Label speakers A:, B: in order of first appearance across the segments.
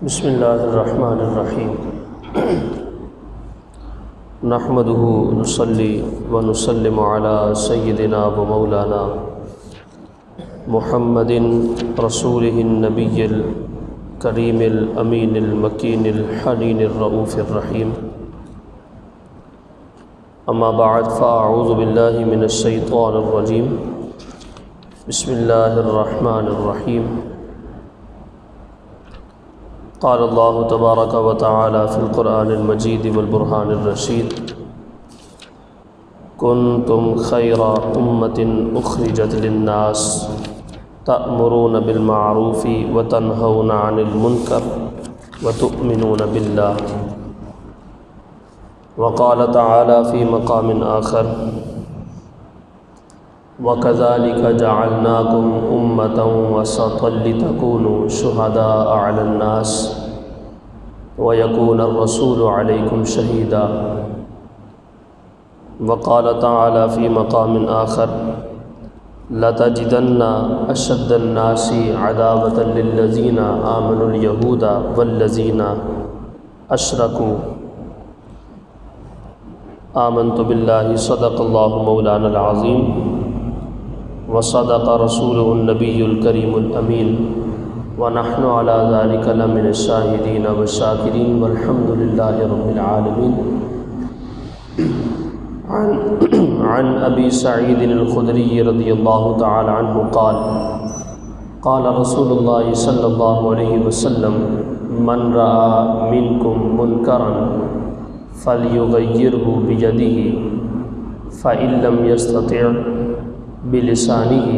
A: بسم اللہ الرحمن الرحیم نحمده نصلی ونسلم علی سیدنا و مولانا محمد رسولہ النبی الکریم الامین المکین الحنین الرؤوف الرحیم اما بعد فاعوذ باللہ من الشیطان الرجیم بسم اللہ الرحمن الرحیم قال اللہ تبارک و تعالی فی القرآن المجید والبرہان الرشید کنتم خیر امت اخرجت للناس تأمرون بالمعروف وتنہون عن المنکر وتؤمنون باللہ وقال تعالی فی مقام آخر وَكَذَلِكَ جَعَلْنَاكُمْ أُمَّةً وَسَطًا لِتَكُونُوا شُهَدَاءَ عَلَى النَّاسِ وَيَكُونَ الرَّسُولُ عَلَيْكُمْ شَهِيدًا وقال تعالى في مقام آخر لَتَجِدَنَّ أَشَدَّ النَّاسِ عَدَاوَةً لِلَّذِينَ آمَنُوا الْيَهُودَ وَالَّذِينَ أَشْرَكُوا آمنت باللہ صدق اللہ مولانا العظیم وصدق رسولہ النبی الکریم الامین ونحن علی ذلک لمن الشاہدین والشاکرین والحمد للہ رب العالمین عن ابی سعید الخدری رضی اللہ تعالی عنہ قال قال رسول اللہ صلی اللہ علیہ وسلم من رأى منکم منکرا فَلْيُغَيِّرْهُ بِيَدِهِ فَإِن لَّمْ يَسْتَطِعْ بِلِسَانِهِ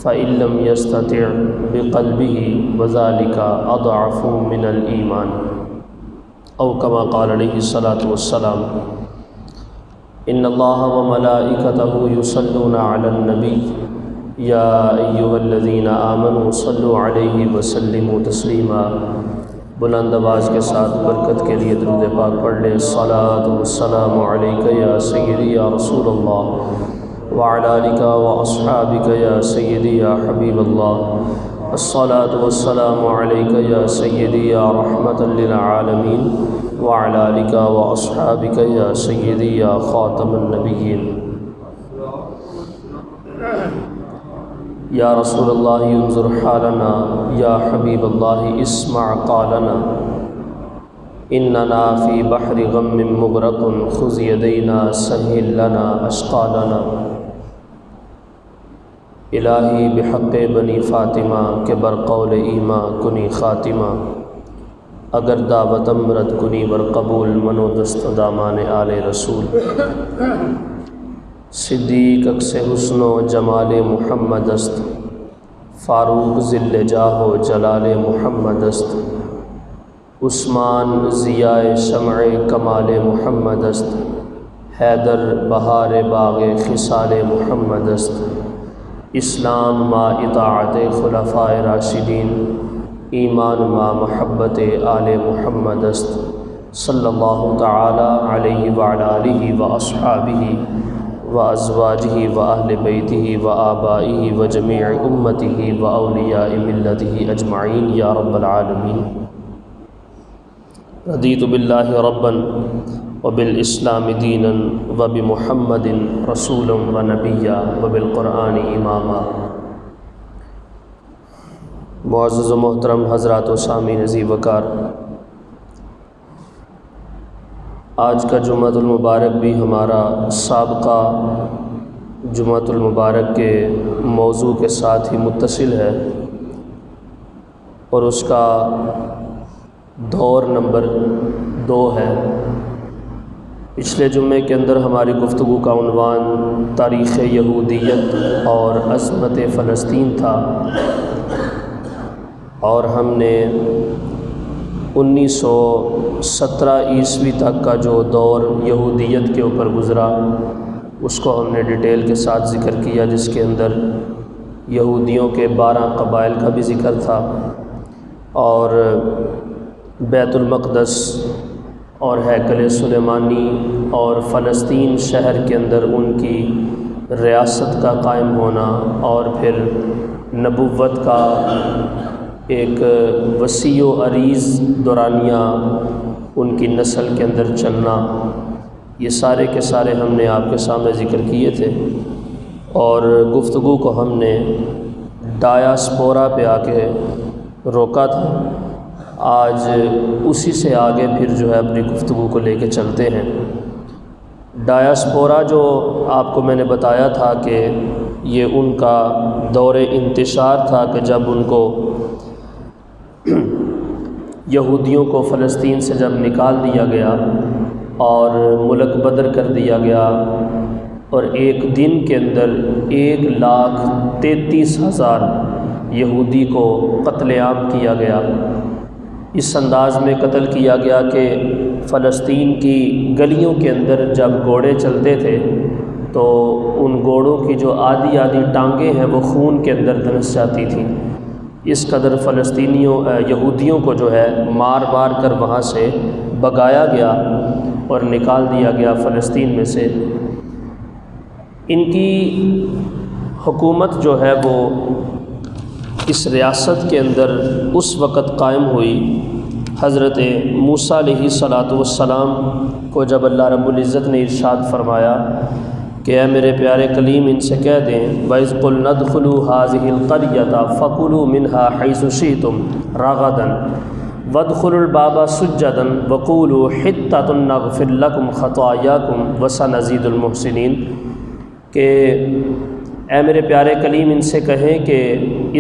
A: فَإِن لَّمْ يَسْتَطِعْ بِقَلْبِهِ وَذَلِكَ أَضْعَفُ مِنَ الْإِيمَانِ أو كما قال عليه الصلاة والسلام إن الله وملائكته يصلون على النبي يا أيها الذين آمنوا صلوا عليه وسلموا تسليما بلند آواز کے ساتھ برکت کے لیے درود پاک پڑھ لیں الصلاۃ والسلام علیک یا سیدی یا رسول اللہ وعلی آلک واصحابک یا سیدی یا حبیب اللہ الصلاۃ والسلام علیک یا سیدی یا رحمۃ للعالمین وعلی آلک واصحابک یا سیدی یا خاتم النبیین یا رسول اللہ انظر حالنا یا حبیب اللہ اسمع قالنا اننا فی بحر غم مغرق خذ یدینا سہل لنا اشقالنا الہی بحق بنی فاطمہ کے برقول ایما کنی خاتمہ اگر دعوت امرد کنی بر قبول منو دست دامان آل رسول صدیق اکس حسن و جمال محمد است فاروق ذل جاہ و جلال محمد است عثمان ضیاء شمع کمال محمد است حیدر بہار باغ خصال محمد است اسلام ما اطاعت خلفاء راشدین ایمان ما محبت آل محمد است صلی اللہ تعالی علیہ وعلی آلہ واصحابہ وازواجہ واہل بیتہ وآبائہ وجمیع امتہ واولیاء ملتہ اجمعین یا رب العالمین رضیت باللہ ربا وبالاسلام دینا وبمحمد رسولا ونبیا وبالقرآن اماما معزز و محترم حضرات و سامعین عزیز وقار، آج کا جمعۃ المبارک بھی ہمارا سابقہ جمعۃ المبارک کے موضوع کے ساتھ ہی متصل ہے اور اس کا دور نمبر 2 ہے۔ پچھلے جمعے کے اندر ہماری گفتگو کا عنوان تاریخ یہودیت اور عظمت فلسطین تھا اور ہم نے 1917 عیسوی تک کا جو دور یہودیت کے اوپر گزرا اس کو ہم نے ڈیٹیل کے ساتھ ذکر کیا، جس کے اندر یہودیوں کے 12 قبائل کا بھی ذکر تھا اور بیت المقدس اور ہیکل سلیمانی اور فلسطین شہر کے اندر ان کی ریاست کا قائم ہونا اور پھر نبوت کا ایک وسیع و عریض دورانیہ ان کی نسل کے اندر چلنا، یہ سارے کے سارے ہم نے آپ کے سامنے ذکر کیے تھے، اور گفتگو کو ہم نے ڈایاسپورا پہ آ کے روکا تھا۔ آج اسی سے آگے پھر جو ہے اپنی گفتگو کو لے کے چلتے ہیں۔ ڈایاسپورا جو آپ کو میں نے بتایا تھا کہ یہ ان کا دور انتشار تھا کہ جب ان کو یہودیوں کو فلسطین سے جب نکال دیا گیا اور ملک بدر کر دیا گیا، اور ایک دن کے اندر 1,33,000 یہودی کو قتل عام کیا گیا۔ اس انداز میں قتل کیا گیا کہ فلسطین کی گلیوں کے اندر جب گھوڑے چلتے تھے تو ان گھوڑوں کی جو آدھی ٹانگیں ہیں وہ خون کے اندر دھنس جاتی تھیں۔ اس قدر یہودیوں کو جو ہے مار مار کر وہاں سے بھگایا گیا اور نکال دیا گیا فلسطین میں سے۔ ان کی حکومت جو ہے وہ اس ریاست کے اندر اس وقت قائم ہوئی حضرت موسیٰ علیہ السلام کو جب اللہ رب العزت نے ارشاد فرمایا کہ اے میرے پیارے کلیم ان سے کہہ دیں وَإِذْ قُلْنَا ادْخُلُوا هَٰذِهِ الْقَرْيَةَ فَكُلُوا مِنْهَا حَيْثُ شِئْتُمْ رَغَدًا وَادْخُلُوا الْبَابَ سُجَّدًا وَقُولُوا حِطَّةٌ نَغْفِرْ لَكُمْ خَطَايَاكُمْ وَسَنَزِيدُ الْمُحْسِنِينَ کہ اے میرے پیارے کلیم ان سے کہیں کہ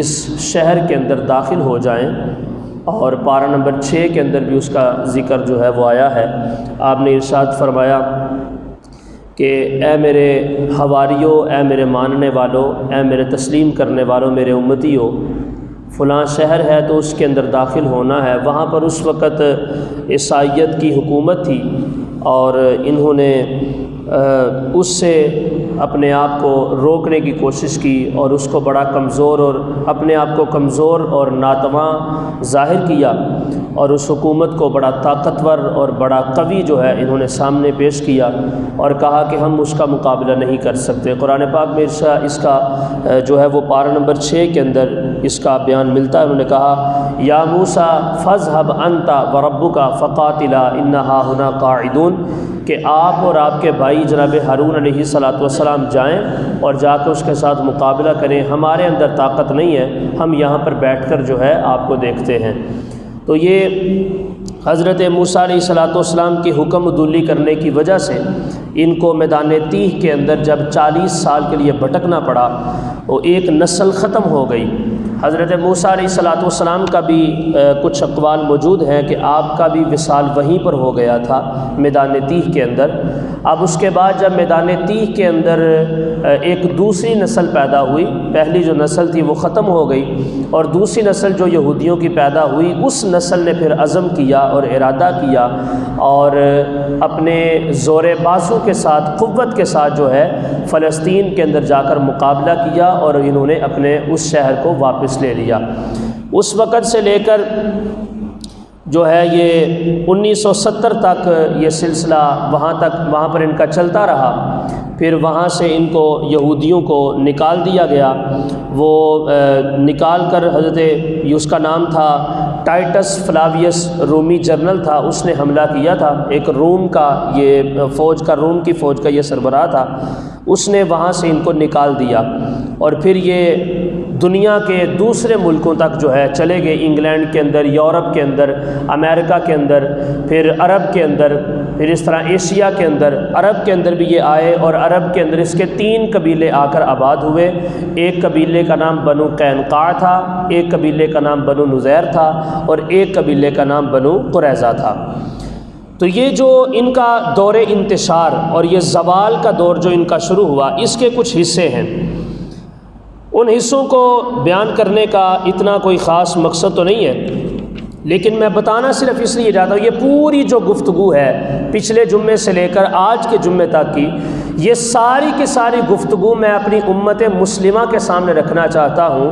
A: اس شہر کے اندر داخل ہو جائیں، اور پارہ نمبر 6 کے اندر بھی اس کا ذکر جو ہے وہ آیا ہے۔ آپ نے ارشاد فرمایا کہ اے میرے حواریوں، اے میرے ماننے والوں، اے میرے تسلیم کرنے والوں، میرے امتیوں، فلاں شہر ہے تو اس کے اندر داخل ہونا ہے۔ وہاں پر اس وقت عیسائیت کی حکومت تھی اور انہوں نے اس سے اپنے آپ کو روکنے کی کوشش کی اور اس کو بڑا کمزور اور اپنے آپ کو کمزور اور ناتواں ظاہر کیا، اور اس حکومت کو بڑا طاقتور اور بڑا قوی جو ہے انہوں نے سامنے پیش کیا اور کہا کہ ہم اس کا مقابلہ نہیں کر سکتے۔ قرآن پاک میں اس کا جو ہے وہ پارہ نمبر 6 کے اندر اس کا بیان ملتا ہے۔ انہوں نے کہا یا موسیٰ فاذهب انت وربک فقاتلا انہا ہنا قاعدون، کہ آپ اور آپ کے بھائی جناب ہارون علیہ السلام جائیں اور جا کے اس کے ساتھ مقابلہ کریں، ہمارے اندر طاقت نہیں ہے، ہم یہاں پر بیٹھ کر جو ہے آپ کو دیکھتے ہیں۔ تو یہ حضرت موسیٰ علیہ السلام کی حکم عدولی کرنے کی وجہ سے ان کو میدان تیہ کے اندر جب 40 سال کے لیے بھٹکنا پڑا، وہ ایک نسل ختم ہو گئی۔ حضرت موسیٰ علیہ السلام کا بھی کچھ اقوال موجود ہیں کہ آپ کا بھی وصال وہیں پر ہو گیا تھا میدان تیہ کے اندر۔ اب اس کے بعد جب میدان تیہ کے اندر ایک دوسری نسل پیدا ہوئی، پہلی جو نسل تھی وہ ختم ہو گئی، اور دوسری نسل جو یہودیوں کی پیدا ہوئی، اس نسل نے پھر عزم کیا اور ارادہ کیا اور اپنے زور بازو کے ساتھ، قوت کے ساتھ جو ہے فلسطین کے اندر جا کر مقابلہ کیا اور انہوں نے اپنے اس شہر کو واپس لے لیا۔ اس وقت سے لے کر جو ہے یہ 1970 تک یہ سلسلہ وہاں پر ان کا چلتا رہا۔ پھر وہاں سے ان کو یہودیوں کو نکال دیا گیا۔ وہ نکال کر حضرت اس کا نام تھا ٹائٹس فلاویس، رومی جنرل تھا، اس نے حملہ کیا تھا۔ ایک روم کا یہ روم کی فوج کا یہ سربراہ تھا، اس نے وہاں سے ان کو نکال دیا اور پھر یہ دنیا کے دوسرے ملکوں تک جو ہے چلے گئے، انگلینڈ کے اندر، یورپ کے اندر، امریکہ کے اندر، پھر عرب کے اندر، پھر اس طرح ایشیا کے اندر، عرب کے اندر بھی یہ آئے، اور عرب کے اندر اس کے 3 قبیلے آ کر آباد ہوئے۔ ایک قبیلے کا نام بنو قینقاع تھا، ایک قبیلے کا نام بنو نذیر تھا، اور ایک قبیلے کا نام بنو قریظہ تھا۔ تو یہ جو ان کا دور انتشار اور یہ زوال کا دور جو ان کا شروع ہوا، اس کے کچھ حصے ہیں۔ ان حصوں کو بیان کرنے کا اتنا کوئی خاص مقصد تو نہیں ہے، لیکن میں بتانا صرف اس لیے چاہتا ہوں، یہ پوری جو گفتگو ہے پچھلے جمعے سے لے کر آج کے جمعے تک کی، یہ ساری کی ساری گفتگو میں اپنی امت مسلمہ کے سامنے رکھنا چاہتا ہوں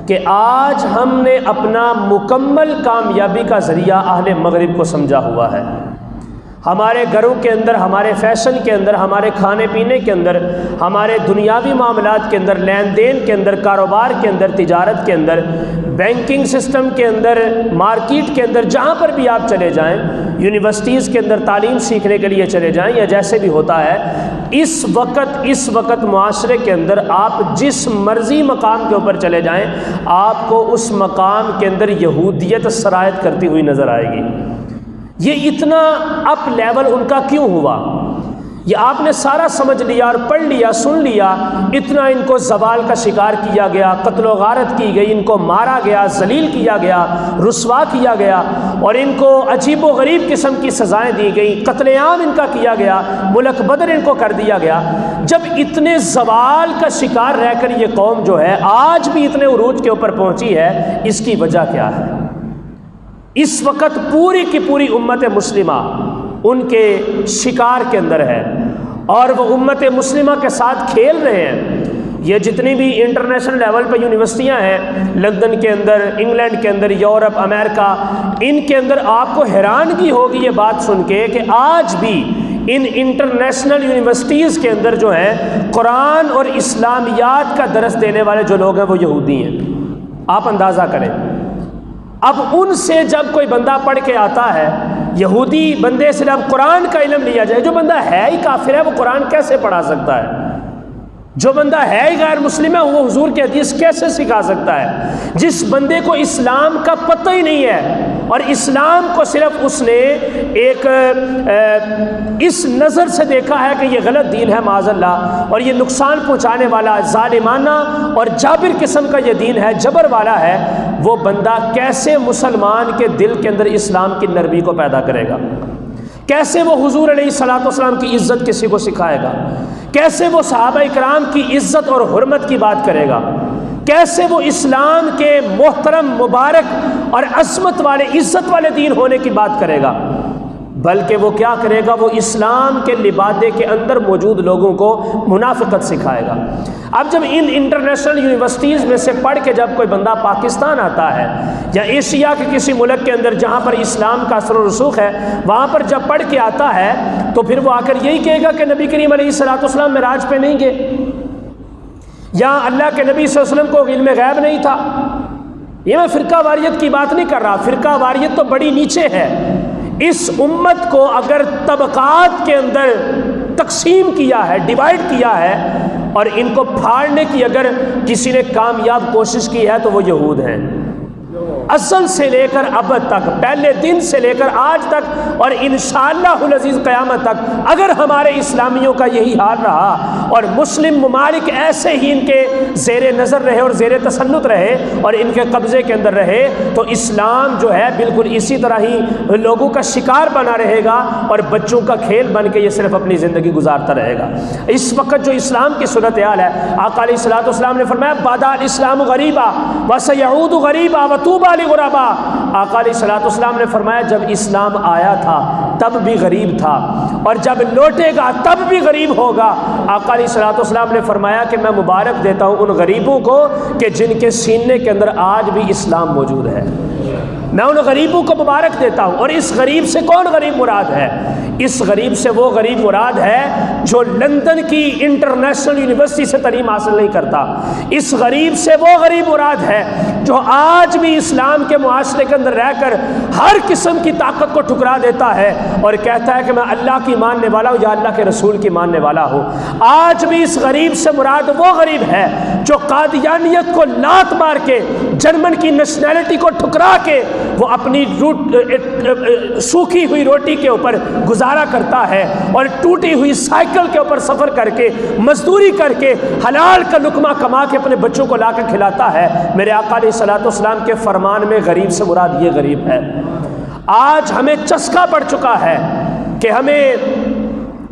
A: کہ آج ہم نے اپنا مکمل کامیابی کا ذریعہ اہل مغرب کو سمجھا ہوا ہے۔ ہمارے گھروں کے اندر، ہمارے فیشن کے اندر، ہمارے کھانے پینے کے اندر، ہمارے دنیاوی معاملات کے اندر، لین دین کے اندر، کاروبار کے اندر، تجارت کے اندر، بینکنگ سسٹم کے اندر، مارکیٹ کے اندر، جہاں پر بھی آپ چلے جائیں، یونیورسٹیز کے اندر تعلیم سیکھنے کے لیے چلے جائیں یا جیسے بھی ہوتا ہے، اس وقت معاشرے کے اندر آپ جس مرضی مقام کے اوپر چلے جائیں، آپ کو اس مقام کے اندر یہودیت سرایت کرتی ہوئی نظر آئے گی۔ یہ اتنا اپ لیول ان کا کیوں ہوا؟ یہ آپ نے سارا سمجھ لیا اور پڑھ لیا، سن لیا، اتنا ان کو زوال کا شکار کیا گیا، قتل و غارت کی گئی، ان کو مارا گیا، ذلیل کیا گیا، رسوا کیا گیا، اور ان کو عجیب و غریب قسم کی سزائیں دی گئیں، قتل عام ان کا کیا گیا، ملک بدر ان کو کر دیا گیا۔ جب اتنے زوال کا شکار رہ کر یہ قوم جو ہے آج بھی اتنے عروج کے اوپر پہنچی ہے، اس کی وجہ کیا ہے؟ اس وقت پوری کی پوری امت مسلمہ ان کے شکار کے اندر ہے، اور وہ امت مسلمہ کے ساتھ کھیل رہے ہیں۔ یہ جتنی بھی انٹرنیشنل لیول پہ یونیورسٹیاں ہیں، لندن کے اندر، انگلینڈ کے اندر، یورپ، امریکہ، ان کے اندر آپ کو حیرانگی ہوگی یہ بات سن کے کہ آج بھی ان انٹرنیشنل یونیورسٹیز کے اندر جو ہیں قرآن اور اسلامیات کا درس دینے والے جو لوگ ہیں وہ یہودی ہیں۔ آپ اندازہ کریں، اب ان سے جب کوئی بندہ پڑھ کے آتا ہے، یہودی بندے سے جب قرآن کا علم لیا جائے، جو بندہ ہے ہی کافر ہے وہ قرآن کیسے پڑھا سکتا ہے؟ جو بندہ ہے ہی غیر مسلم ہے وہ حضور کی حدیث کیسے سکھا سکتا ہے؟ جس بندے کو اسلام کا پتہ ہی نہیں ہے، اور اسلام کو صرف اس نے ایک اس نظر سے دیکھا ہے کہ یہ غلط دین ہے معاذ اللہ، اور یہ نقصان پہنچانے والا، ظالمانہ اور جابر قسم کا یہ دین ہے، جبر والا ہے، وہ بندہ کیسے مسلمان کے دل کے اندر اسلام کی نرمی کو پیدا کرے گا؟ کیسے وہ حضور علیہ الصلوۃ والسلام کی عزت کسی کو سکھائے گا؟ کیسے وہ صحابہ اکرام کی عزت اور حرمت کی بات کرے گا؟ کیسے وہ اسلام کے محترم، مبارک اور عظمت والے، عزت والے دین ہونے کی بات کرے گا؟ بلکہ وہ کیا کرے گا؟ وہ اسلام کے لبادے کے اندر موجود لوگوں کو منافقت سکھائے گا۔ اب جب ان انٹرنیشنل یونیورسٹیز میں سے پڑھ کے جب کوئی بندہ پاکستان آتا ہے یا ایشیا کے کسی ملک کے اندر جہاں پر اسلام کا اثر و رسوخ ہے، وہاں پر جب پڑھ کے آتا ہے تو پھر وہ آ کر یہی کہے گا کہ نبی کریم علیہ الصلوۃ والسلام معراج پہ نہیں گئے، یا اللہ کے نبی صلی اللہ علیہ وسلم کو علم غیب نہیں تھا۔ یہ میں فرقہ واریت کی بات نہیں کر رہا، فرقہ واریت تو بڑی نیچے ہے۔ اس امت کو اگر طبقات کے اندر تقسیم کیا ہے، ڈیوائیڈ کیا ہے، اور ان کو پھاڑنے کی اگر کسی نے کامیاب کوشش کی ہے تو وہ یہود ہیں۔ ازل سے لے کر ابد تک، پہلے دن سے لے کر آج تک، اور انشاءاللہ العزیز قیامت تک، اگر ہمارے اسلامیوں کا یہی حال رہا اور مسلم ممالک ایسے ہی ان کے زیر نظر رہے اور زیر تسلط رہے اور ان کے قبضے کے اندر رہے، تو اسلام جو ہے بالکل اسی طرح ہی لوگوں کا شکار بنا رہے گا اور بچوں کا کھیل بن کے یہ صرف اپنی زندگی گزارتا رہے گا۔ اس وقت جو اسلام کی صورتحال ہے، آقا علیہ الصلوۃ والسلام نے فرمایا بدا الاسلام غریبا وسیعود غریبا وطوبی لغربا۔ آقا علیہ الصلوۃ والسلام نے فرمایا جب اسلام آیا تھا تب بھی غریب تھا، اور جب لوٹے گا تب بھی غریب ہوگا۔ آقا علیہ الصلوۃ والسلام نے فرمایا کہ میں مبارک دیتا ہوں ان غریبوں کو کہ جن کے سینے کے اندر آج بھی اسلام موجود ہے، میں ان غریبوں کو مبارک دیتا ہوں۔ اور اس غریب سے کون غریب مراد ہے؟ اس غریب سے وہ غریب مراد ہے جو لندن کی انٹرنیشنل یونیورسٹی سے تعلیم حاصل نہیں کرتا۔ اس غریب سے وہ غریب مراد ہے جو آج بھی اسلام کے معاشرے کے اندر رہ کر ہر قسم کی طاقت کو ٹھکرا دیتا ہے اور کہتا ہے کہ میں اللہ کی ماننے والا ہوں یا اللہ کے رسول کی ماننے والا ہوں۔ آج بھی اس غریب سے مراد وہ غریب ہے جو قادیانیت کو لات مار کے، جرمن کی نیشنلٹی کو ٹھکرا کے، وہ اپنی سوکھی ہوئی روٹی کے اوپر گزارا کرتا ہے اور ٹوٹی ہوئی سائیکل کے اوپر سفر کر کے، مزدوری کر کے، حلال کا لقمہ کما کے اپنے بچوں کو لا کے کھلاتا ہے۔ میرے آقا علیہ الصلوۃ والسلام کے فرمان میں غریب سے مراد یہ غریب ہے۔ آج ہمیں چسکا پڑ چکا ہے کہ ہمیں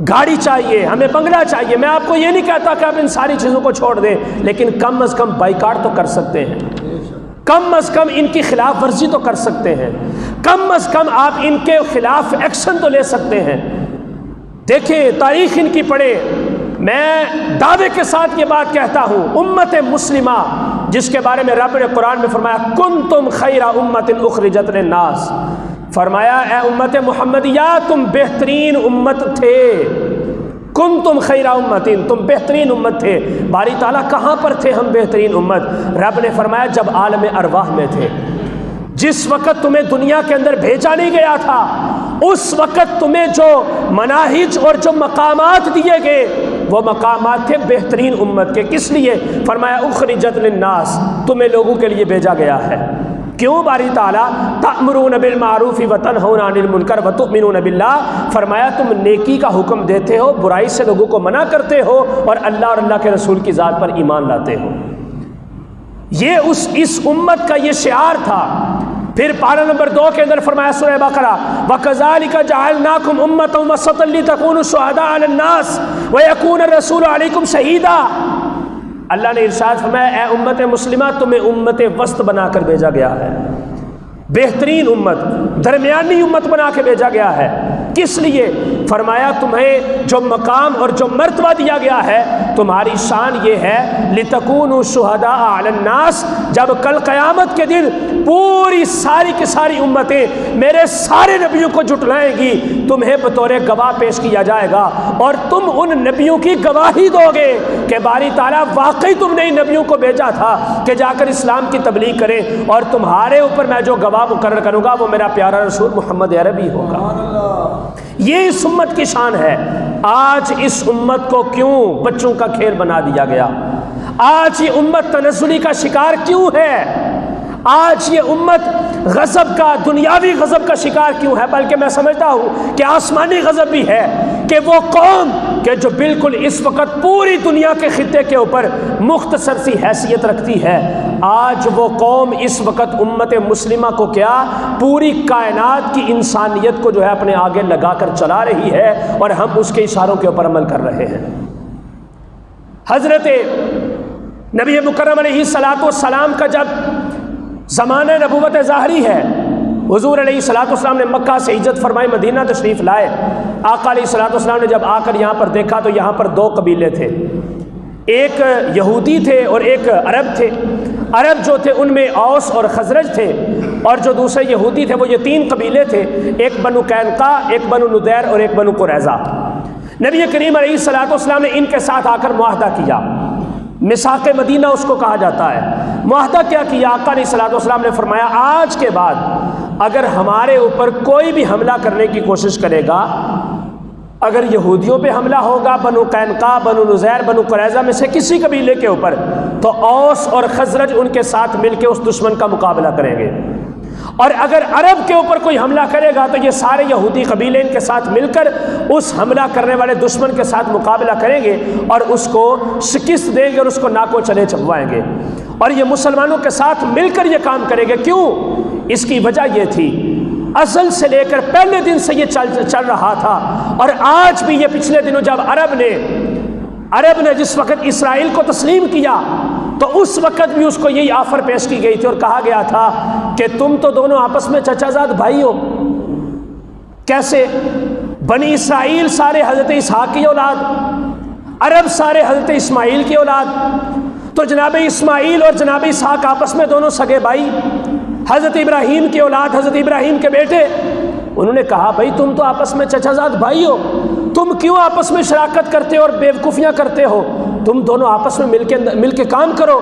A: گاڑی چاہیے، ہمیں بنگلہ چاہیے۔ میں آپ کو یہ نہیں کہتا کہ آپ ان ساری چیزوں کو چھوڑ دیں، لیکن کم از کم بائیکاٹ تو کر سکتے ہیں، کم از کم ان کی خلاف ورزی تو کر سکتے ہیں، کم از کم آپ ان کے خلاف ایکشن تو لے سکتے ہیں۔ دیکھیں تاریخ ان کی پڑھیں، میں دعوے کے ساتھ یہ بات کہتا ہوں، امت مسلمہ جس کے بارے میں رب نے قرآن میں فرمایا کنتم خیر امت اخرجت للناس،
B: فرمایا اے امت محمدیہ تم بہترین امت تھے، کنتم خیر امتین، تم بہترین امت تھے۔ باری تعالیٰ کہاں پر تھے ہم بہترین امت؟ رب نے فرمایا جب عالم ارواح میں تھے، جس وقت تمہیں دنیا کے اندر بھیجا نہیں گیا تھا، اس وقت تمہیں جو مناہج اور جو مقامات دیے گئے وہ مقامات تھے بہترین امت کے۔ کس لیے؟ فرمایا اخرجت للناس، تمہیں لوگوں کے لیے بھیجا گیا ہے۔ کیوں باری تعالیٰ؟ تأمرون بالمعروف وتنہون عن المنکر وتؤمنون باللہ، فرمایا تم نیکی کا حکم دیتے ہو، برائی سے لوگوں کو منع کرتے ہو، اور اللہ اور اللہ کے رسول کی ذات پر ایمان لاتے ہو۔ یہ اس امت کا یہ شعار تھا۔ پھر پارہ نمبر 2 کے اندر فرمایا سورہ بقرہ وَكَذَلِكَ جَعَلْنَاكُمْ أُمَّةً وَسَطًا لِتَكُونُوا شُهَدَاءَ عَلَى النَّاسِ وَيَكُونَ الرَّسُولُ عَلَيْكُمْ شَهِيدًا۔ اللہ نے ارشاد فرمایا اے امت مسلمہ تمہیں امت وسط بنا کر بھیجا گیا ہے، بہترین امت، درمیانی امت بنا کے بھیجا گیا ہے۔ کس لیے؟ فرمایا تمہیں جو مقام اور جو مرتبہ دیا گیا ہے، تمہاری شان یہ ہے لِتَكُونُوا شُهَدَاءَ عَلَى النَّاسِ، جب کل قیامت کے دن پوری ساری کی ساری امتیں میرے سارے نبیوں کو جھٹلائیں گی، تمہیں بطور گواہ پیش کیا جائے گا، اور تم ان نبیوں کی گواہی دو گے کہ باری تعالیٰ واقعی تم نے ان نبیوں کو بھیجا تھا کہ جا کر اسلام کی تبلیغ کریں، اور تمہارے اوپر میں جو گواہ مقرر کروں گا وہ میرا پیارا رسول محمد عربی ہوگا۔ یہ اس امت کی شان ہے۔ آج اس امت کو کیوں بچوں کا کھیل بنا دیا گیا؟ آج یہ امت تنزلی کا شکار کیوں ہے؟ آج یہ امت غضب کا، دنیاوی غضب کا شکار کیوں ہے؟ بلکہ میں سمجھتا ہوں کہ آسمانی غضب بھی ہے کہ وہ قوم کہ جو بالکل اس وقت پوری دنیا کے خطے کے اوپر مختصر سی حیثیت رکھتی ہے، آج وہ قوم اس وقت امت مسلمہ کو کیا پوری کائنات کی انسانیت کو جو ہے اپنے آگے لگا کر چلا رہی ہے، اور ہم اس کے اشاروں کے اوپر عمل کر رہے ہیں۔ حضرت نبی مکرم علیہ الصلاۃ والسلام کا جب زمانہ نبوت ظاہری ہے، حضور علیہ الصلاۃ والسلام نے مکہ سے ہجرت فرمائی، مدینہ تشریف لائے۔ آقا علیہ الصلاۃ والسلام نے جب آ کر یہاں پر دیکھا تو یہاں پر 2 قبیلے تھے، ایک یہودی تھے اور ایک عرب تھے۔ عرب جو تھے ان میں اوس اور خزرج تھے، اور جو دوسرے یہودی تھے وہ یہ 3 قبیلے تھے، ایک بنو قینقاع، ایک بنو نضیر اور ایک بنو قریظہ۔ نبی کریم علیہ الصلاۃ والسلام نے ان کے ساتھ آ کر معاہدہ کیا، میثاق مدینہ اس کو کہا جاتا ہے۔ معاہدہ کیا کیا؟ آقا علیہ الصلاۃ والسلام نے فرمایا آج کے بعد اگر ہمارے اوپر کوئی بھی حملہ کرنے کی کوشش کرے گا، اگر یہودیوں پہ حملہ ہوگا، بنو قینقاع، بنو نضیر، بنو قریظہ میں سے کسی قبیلے کے اوپر، تو اوس اور خزرج ان کے ساتھ مل کے اس دشمن کا مقابلہ کریں گے، اور اگر عرب کے اوپر کوئی حملہ کرے گا تو یہ سارے یہودی قبیلے ان کے ساتھ مل کر اس حملہ کرنے والے دشمن کے ساتھ مقابلہ کریں گے اور اس کو شکست دیں گے اور اس کو ناکو چلے چبوائیں گے، اور یہ مسلمانوں کے ساتھ مل کر یہ کام کریں گے۔ کیوں؟ اس کی وجہ یہ تھی ازل سے لے کر پہلے دن سے یہ چل رہا تھا، اور آج بھی یہ پچھلے دنوں جب عرب نے جس وقت اسرائیل کو تسلیم کیا تو اس وقت بھی اس کو یہی آفر پیش کی گئی تھی اور کہا گیا تھا کہ تم تو دونوں آپس میں چچا زاد بھائی ہو۔ کیسے؟ بنی اسرائیل سارے حضرت اسحاق کی اولاد، عرب سارے حضرت اسماعیل کی اولاد، تو جناب اسماعیل اور جناب اسحاق آپس میں دونوں سگے بھائی، حضرت ابراہیم کی اولاد، حضرت ابراہیم کے بیٹے۔ انہوں نے کہا بھائی تم تو آپس میں چچا زاد بھائی ہو، تم کیوں آپس میں شراکت کرتے ہو اور بیوقوفیاں کرتے ہو؟ تم دونوں آپس میں مل کے کام کرو۔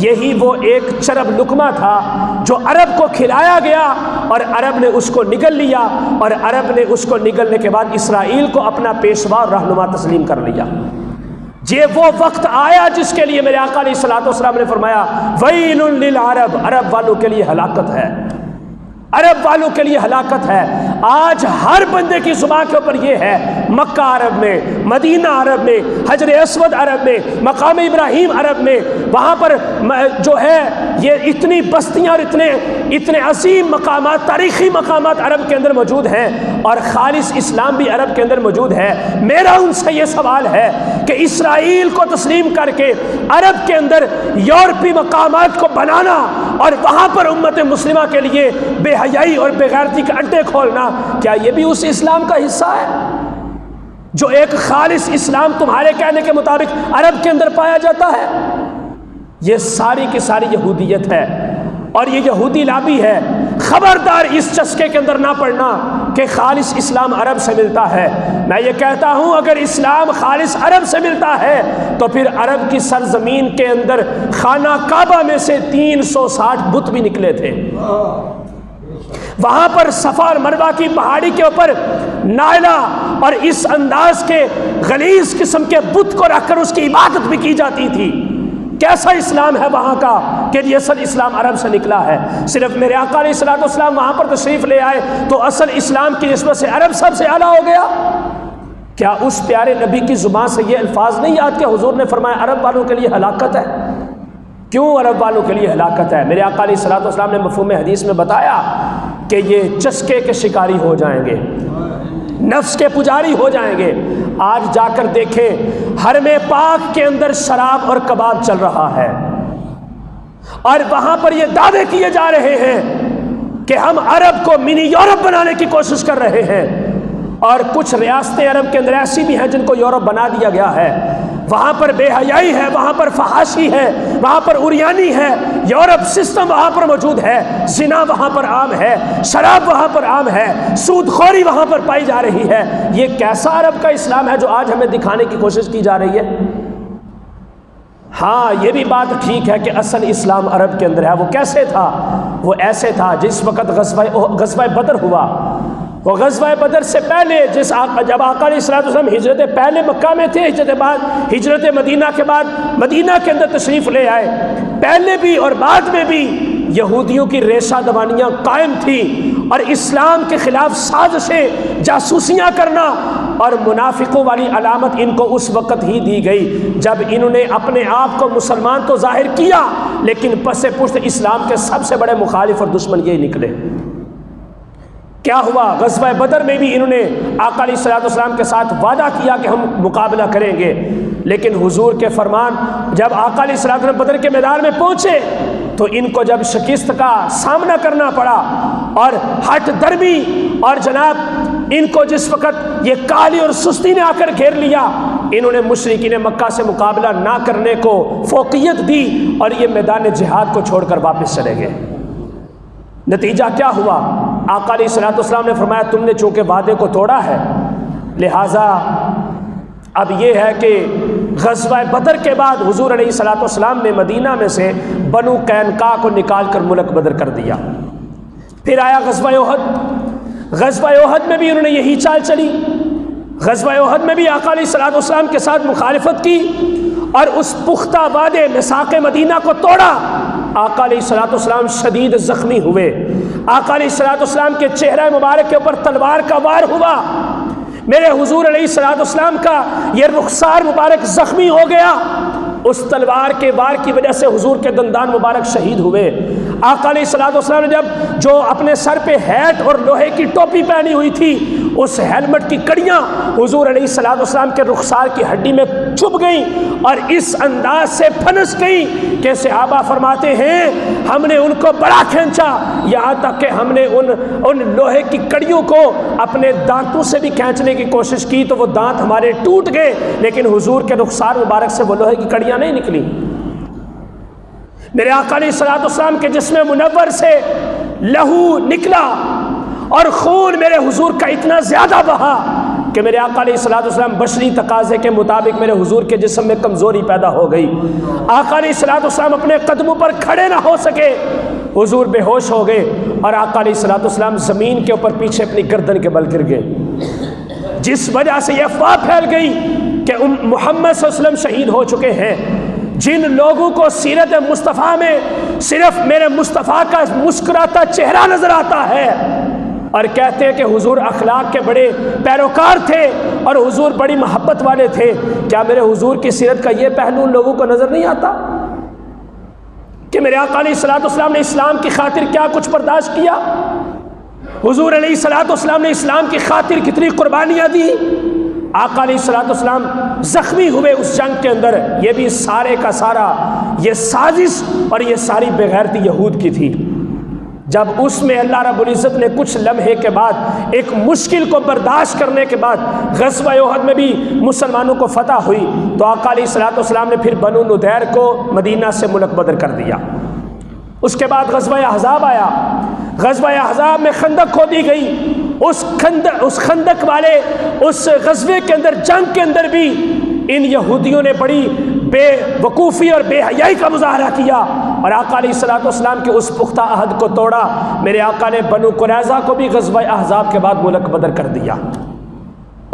B: یہی وہ ایک چرب لقمہ تھا جو عرب کو کھلایا گیا اور عرب نے اس کو نگل لیا، اور عرب نے اس کو نگلنے کے بعد اسرائیل کو اپنا پیشوا اور رہنما تسلیم کر لیا۔ یہ وہ وقت آیا جس کے لیے میرے آقا علیہ الصلوۃ والسلام نے فرمایا ویل للعرب، عرب والوں کے لیے ہلاکت ہے، عرب والوں کے لیے ہلاکت ہے۔ آج ہر بندے کی زبان کے اوپر یہ ہے، مکہ عرب میں، مدینہ عرب میں، حجر اسود عرب میں، مقام ابراہیم عرب میں، وہاں پر جو ہے یہ اتنی بستیاں اور اتنے عظیم مقامات، تاریخی مقامات عرب کے اندر موجود ہیں، اور خالص اسلام بھی عرب کے اندر موجود ہے۔ میرا ان سے یہ سوال ہے کہ اسرائیل کو تسلیم کر کے عرب کے اندر یورپی مقامات کو بنانا اور وہاں پر امت مسلمہ کے لیے بے حیائی اور بے غیرتی کے اڈے کھولنا، کیا یہ بھی اس اسلام کا حصہ ہے جو ایک خالص اسلام تمہارے کہنے کے مطابق عرب کے اندر پایا جاتا ہے؟ یہ ساری کی ساری یہودیت ہے، اور یہ یہودی لابی ہے، خبردار اس چسکے کے اندر نہ پڑنا کہ خالص اسلام عرب سے ملتا ہے۔ میں یہ کہتا ہوں اگر اسلام خالص عرب سے ملتا ہے تو پھر عرب کی سرزمین کے اندر خانہ کعبہ میں سے 360 بت بھی نکلے تھے۔ وہاں پر صفا اور مروہ کی پہاڑی کے اوپر نائلہ اور اس انداز کے غلیظ قسم کے بت کو رکھ کر اس کی عبادت بھی کی جاتی تھی۔ کیسا اسلام ہے وہاں کا کہ یہ اصل اسلام عرب سے نکلا ہے۔ صرف میرے آقا علیہ الصلوۃ والسلام وہاں پر تشریف لے آئے تو اصل اسلام کی نسبت سے عرب سب سے اعلیٰ ہو گیا۔ کیا اس پیارے نبی کی زبان سے یہ الفاظ نہیں یاد کہ حضور نے فرمایا عرب والوں کے لیے ہلاکت ہے؟ کیوں عرب والوں کے لیے ہلاکت ہے؟ میرے آقا علیہ الصلوۃ والسلام نے مفہوم حدیث میں بتایا کہ یہ چسکے کے شکاری ہو جائیں گے، نفس کے پجاری ہو جائیں گے۔ آج جا کر دیکھیں حرم پاک کے اندر شراب اور کباب چل رہا ہے، اور وہاں پر یہ دعوے کیے جا رہے ہیں کہ ہم عرب کو منی یورپ بنانے کی کوشش کر رہے ہیں، اور کچھ ریاستیں عرب کے اندر ایسی بھی ہیں جن کو یورپ بنا دیا گیا ہے۔ وہاں پر بے حیائی ہے، وہاں پر فحاشی ہے، وہاں پر عریانی ہے، یورپ سسٹم وہاں پر موجود ہے، زنا وہاں پر عام ہے، شراب وہاں پر عام ہے، سود خوری وہاں پر پائی جا رہی ہے۔ یہ کیسا عرب کا اسلام ہے جو آج ہمیں دکھانے کی کوشش کی جا رہی ہے؟ ہاں یہ بھی بات ٹھیک ہے کہ اصل اسلام عرب کے اندر ہے۔ وہ کیسے تھا؟ وہ ایسے تھا جس وقت غزوہ بدر ہوا، وہ غزوہ بدر سے پہلے جب آقا علیہ الصلوۃ والسلام ہجرت پہلے مکہ میں تھے، ہجرت مدینہ کے بعد مدینہ کے اندر تشریف لے آئے، پہلے بھی اور بعد میں بھی یہودیوں کی ریشہ دوانیاں قائم تھیں، اور اسلام کے خلاف سازشیں، جاسوسیاں کرنا اور منافقوں والی علامت ان کو اس وقت ہی دی گئی جب انہوں نے اپنے آپ کو مسلمان تو ظاہر کیا، لیکن پس پشت اسلام کے سب سے بڑے مخالف اور دشمن یہ نکلے۔ کیا ہوا؟ غزوہ بدر میں بھی انہوں نے آقا علیہ الصلوۃ والسلام کے ساتھ وعدہ کیا کہ ہم مقابلہ کریں گے، لیکن حضور کے فرمان جب آقا علیہ الصلوۃ والسلام بدر کے میدان میں پہنچے تو ان کو جب شکست کا سامنا کرنا پڑا اور ہٹ درمی، اور جناب ان کو جس وقت یہ کالی اور سستی نے آ کر گھیر لیا، انہوں نے مشرکین مکہ سے مقابلہ نہ کرنے کو فوقیت دی اور یہ میدان جہاد کو چھوڑ کر واپس چلے گئے۔ نتیجہ کیا ہوا؟ آقا علیہ الصلوۃ والسلام نے فرمایا تم نے چونکہ وعدے کو توڑا ہے، لہٰذا اب یہ ہے کہ غزوہ بدر کے بعد حضور علیہ الصلوۃ والسلام نے مدینہ میں سے بنو قینقاع کو نکال کر ملک بدر کر دیا۔ پھر آیا غزوہ احد، غزوہ احد میں بھی انہوں نے یہی چال چلی، غزوہ احد میں بھی آقا علیہ الصلوۃ والسلام کے ساتھ مخالفت کی اور اس پختہ وعدے میثاق مدینہ کو توڑا۔ آقا علیہ الصلوۃ والسلام شدید زخمی ہوئے، آقا علیہ الصلوۃ والسلام کے چہرہ مبارک کے اوپر تلوار کا وار ہوا، میرے حضور علیہ الصلوۃ والسلام کا یہ رخسار مبارک زخمی ہو گیا، اس تلوار کے وار کی وجہ سے حضور کے دندان مبارک شہید ہوئے۔ آقا علیہ الصلوۃ والسلام نے جب جو اپنے سر پہ ہیٹ اور لوہے کی ٹوپی پہنی ہوئی تھی، اس ہیلمٹ کی کڑیاں حضور علیہ الصلوۃ والسلام کے رخسار کی ہڈی میں چھپ گئیں اور اس انداز سے پھنس گئیں کہ صحابہ فرماتے ہیں ہم نے ان کو بڑا کھینچا، یہاں تک کہ ہم نے ان لوہے کی کڑیوں کو اپنے دانتوں سے بھی کھینچنے کی کوشش کی تو وہ دانت ہمارے ٹوٹ گئے، لیکن حضور کے رخسار مبارک سے وہ لوہے کی کڑیاں نہیں نکلی۔ میرے آقا علیہ الصلوۃ والسلام کے جسم منور سے لہو نکلا اور خون میرے حضور کا اتنا زیادہ بہا کہ میرے آقا علیہ الصلوۃ والسلام بشری تقاضے کے مطابق میرے حضور کے جسم میں کمزوری پیدا ہو گئی، آقا علیہ الصلوۃ والسلام اپنے قدموں پر کھڑے نہ ہو سکے، حضور بے ہوش ہو گئے اور آقا علیہ الصلوۃ والسلام زمین کے اوپر پیچھے اپنی گردن کے بل گر گئے، جس وجہ سے یہ افواہ پھیل گئی کہ محمد صلی اللہ علیہ وسلم شہید ہو چکے ہیں۔ جن لوگوں کو سیرت مصطفیٰ میں صرف میرے مصطفیٰ کا مسکراتا چہرہ نظر آتا ہے اور کہتے ہیں کہ حضور اخلاق کے بڑے پیروکار تھے اور حضور بڑی محبت والے تھے، کیا میرے حضور کی سیرت کا یہ پہلو ان لوگوں کو نظر نہیں آتا کہ میرے آقا علیہ الصلوۃ والسلام نے اسلام کی خاطر کیا کچھ برداشت کیا؟ حضور علیہ الصلوۃ والسلام نے اسلام کی خاطر کتنی قربانیاں دی؟ آقا علیہ الصلوۃ والسلام زخمی ہوئے اس جنگ کے اندر، یہ بھی سارے کا سارا یہ سازش اور یہ ساری بغیرتی یہود کی تھی۔ جب اس میں اللہ رب العزت نے کچھ لمحے کے بعد ایک مشکل کو برداشت کرنے کے بعد غزوہ احد میں بھی مسلمانوں کو فتح ہوئی تو آقا علیہ الصلوۃ والسلام نے پھر بنو نضیر کو مدینہ سے ملک بدر کر دیا۔ اس کے بعد غزوہ احزاب آیا، غزوہ احزاب میں خندق کھودی گئی، اس خندق والے اس غزوے کے اندر، جنگ کے اندر بھی ان یہودیوں نے بڑی بے وقوفی اور بے حیائی کا مظاہرہ کیا اور آقا علیہ الصلوۃ والسلام کے اس پختہ عہد کو توڑا۔ میرے آقا نے بنو قریظہ کو بھی غزوہ احزاب کے بعد ملک بدر کر دیا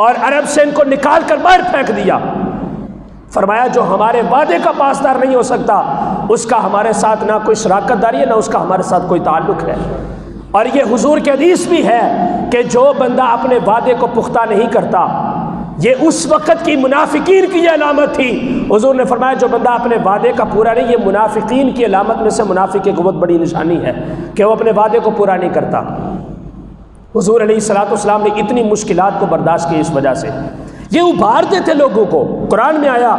B: اور عرب سے ان کو نکال کر باہر پھینک دیا۔ فرمایا جو ہمارے وعدے کا پاسدار نہیں ہو سکتا اس کا ہمارے ساتھ نہ کوئی شراکت داری ہے، نہ اس کا ہمارے ساتھ کوئی تعلق ہے۔ اور یہ حضور کے حدیث بھی ہے کہ جو بندہ اپنے وعدے کو پختہ نہیں کرتا، یہ اس وقت کی منافقین کی یہ علامت تھی۔ حضور نے فرمایا جو بندہ اپنے وعدے کا پورا نہیں، یہ منافقین کی علامت میں سے منافق کی بہت بڑی نشانی ہے کہ وہ اپنے وعدے کو پورا نہیں کرتا۔ حضور علیہ الصلوۃ والسلام نے اتنی مشکلات کو برداشت کی اس وجہ سے، یہ ابھارتے تھے لوگوں کو۔ قرآن میں آیا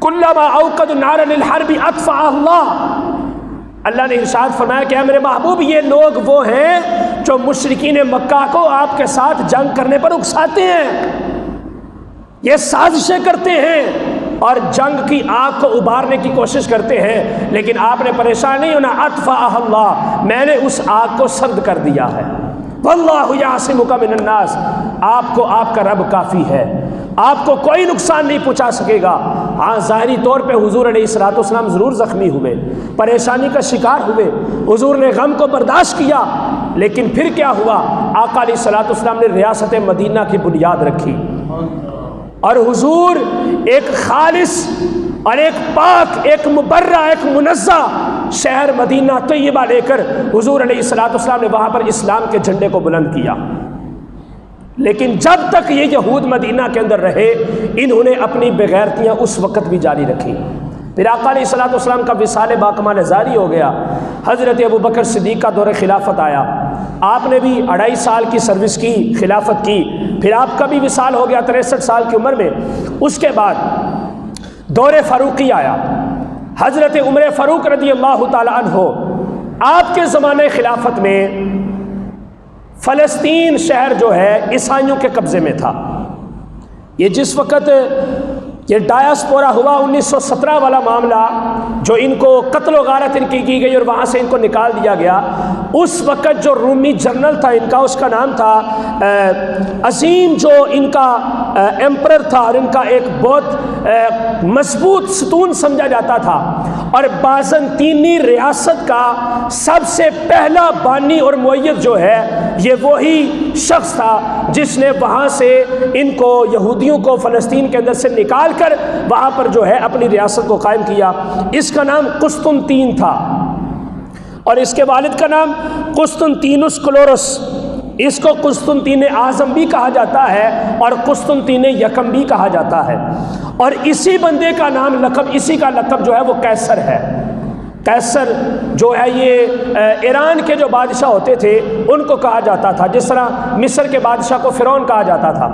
B: کلما اوقدوا نارا للحرب اطفأها اللہ، اللہ نے ارشاد فرمایا کہ اے میرے محبوب یہ لوگ وہ ہیں جو مشرکین مکہ کو آپ کے ساتھ جنگ کرنے پر اکساتے ہیں، یہ سازشیں کرتے ہیں اور جنگ کی آگ کو ابھارنے کی کوشش کرتے ہیں، لیکن آپ نے پریشان نہیں ہونا، اطفأها اللہ، میں نے اس آگ کو سرد کر دیا ہے۔ واللہ یعصمک من الناس، آپ کو آپ کا رب کافی ہے، آپ کو کوئی نقصان نہیں پہنچا سکے گا۔ ہاں ظاہری طور پہ حضور علیہ الصلوۃ والسلام ضرور زخمی ہوئے، پریشانی کا شکار ہوئے، حضور نے غم کو برداشت کیا، لیکن پھر کیا ہوا؟ آقا علیہ الصلوۃ والسلام نے ریاست مدینہ کی بنیاد رکھی اور حضور ایک خالص اور ایک پاک، ایک مبرہ، ایک منزہ شہر مدینہ طیبہ لے کر حضور علیہ الصلوۃ والسلام نے وہاں پر اسلام کے جھنڈے کو بلند کیا۔ لیکن جب تک یہ یہود مدینہ کے اندر رہے، انہوں نے اپنی بغیرتیاں اس وقت بھی جاری رکھی۔ پھر آقا علیہ الصلوۃ والسلام کا وصال باکمال جاری ہو گیا، حضرت ابوبکر صدیق کا دور خلافت آیا، آپ نے بھی 2.5 سال کی سروس کی، خلافت کی، پھر آپ کا بھی وصال ہو گیا 63 سال کی عمر میں۔ اس کے بعد دور فاروقی آیا، حضرت عمر فاروق رضی اللہ تعالی عنہ، آپ کے زمانے خلافت میں فلسطین شہر جو ہے عیسائیوں کے قبضے میں تھا۔ یہ جس وقت یہ ڈایاسپورا ہوا 1917 والا معاملہ، جو ان کو قتل و غارت ان کی گئی اور وہاں سے ان کو نکال دیا گیا، اس وقت جو رومی جنرل تھا ان کا، اس کا نام تھا عظیم، جو ان کا ایمپرر تھا اور ان کا ایک بہت مضبوط ستون سمجھا جاتا تھا، اور بازنطینی ریاست کا سب سے پہلا بانی اور مؤید جو ہے یہ وہی شخص تھا جس نے وہاں سے ان کو، یہودیوں کو فلسطین کے اندر سے نکال کر وہاں پر جو ہے اپنی ریاست کو قائم کیا۔ اس کا نام قسطنطین تھا اور اس کے والد کا نام قسطنطینوس کلورس، اس کو قسطنطین اعظم بھی کہا جاتا ہے اور قسطنطین یکم بھی کہا جاتا ہے، اور اسی بندے کا نام لقب، اسی کا لقب جو ہے وہ قیصر ہے۔ قیصر جو ہے یہ ایران کے جو بادشاہ ہوتے تھے ان کو کہا جاتا تھا، جس طرح مصر کے بادشاہ کو فرعون کہا جاتا تھا۔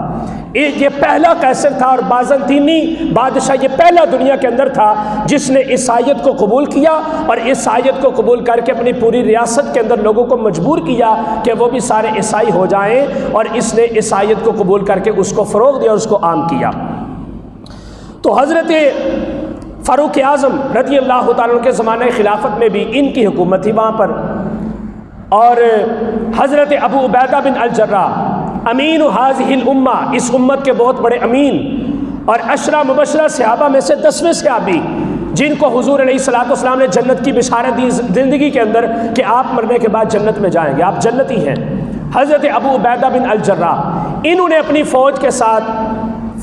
B: یہ پہلا قیصر تھا اور بازنطینی بادشاہ یہ پہلا دنیا کے اندر تھا جس نے عیسائیت کو قبول کیا، اور عیسائیت کو قبول کر کے اپنی پوری ریاست کے اندر لوگوں کو مجبور کیا کہ وہ بھی سارے عیسائی ہو جائیں، اور اس نے عیسائیت کو قبول کر کے اس کو فروغ دیا اور اس کو عام کیا۔ تو حضرت فاروق اعظم رضی اللہ تعالیٰ عنہ کے زمانے خلافت میں بھی ان کی حکومت تھی وہاں پر، اور حضرت ابو عبیدہ بن الجراح امین هذه الامہ، اس امت کے بہت بڑے امین اور عشرہ مبشرہ صحابہ میں سے 10ویں صحابی، جن کو حضور علیہ الصلوۃ والسلام نے جنت کی بشارت دی زندگی کے اندر کہ آپ مرنے کے بعد جنت میں جائیں گے، آپ جنتی ہیں۔ حضرت ابو عبیدہ بن الجراح، انہوں نے اپنی فوج کے ساتھ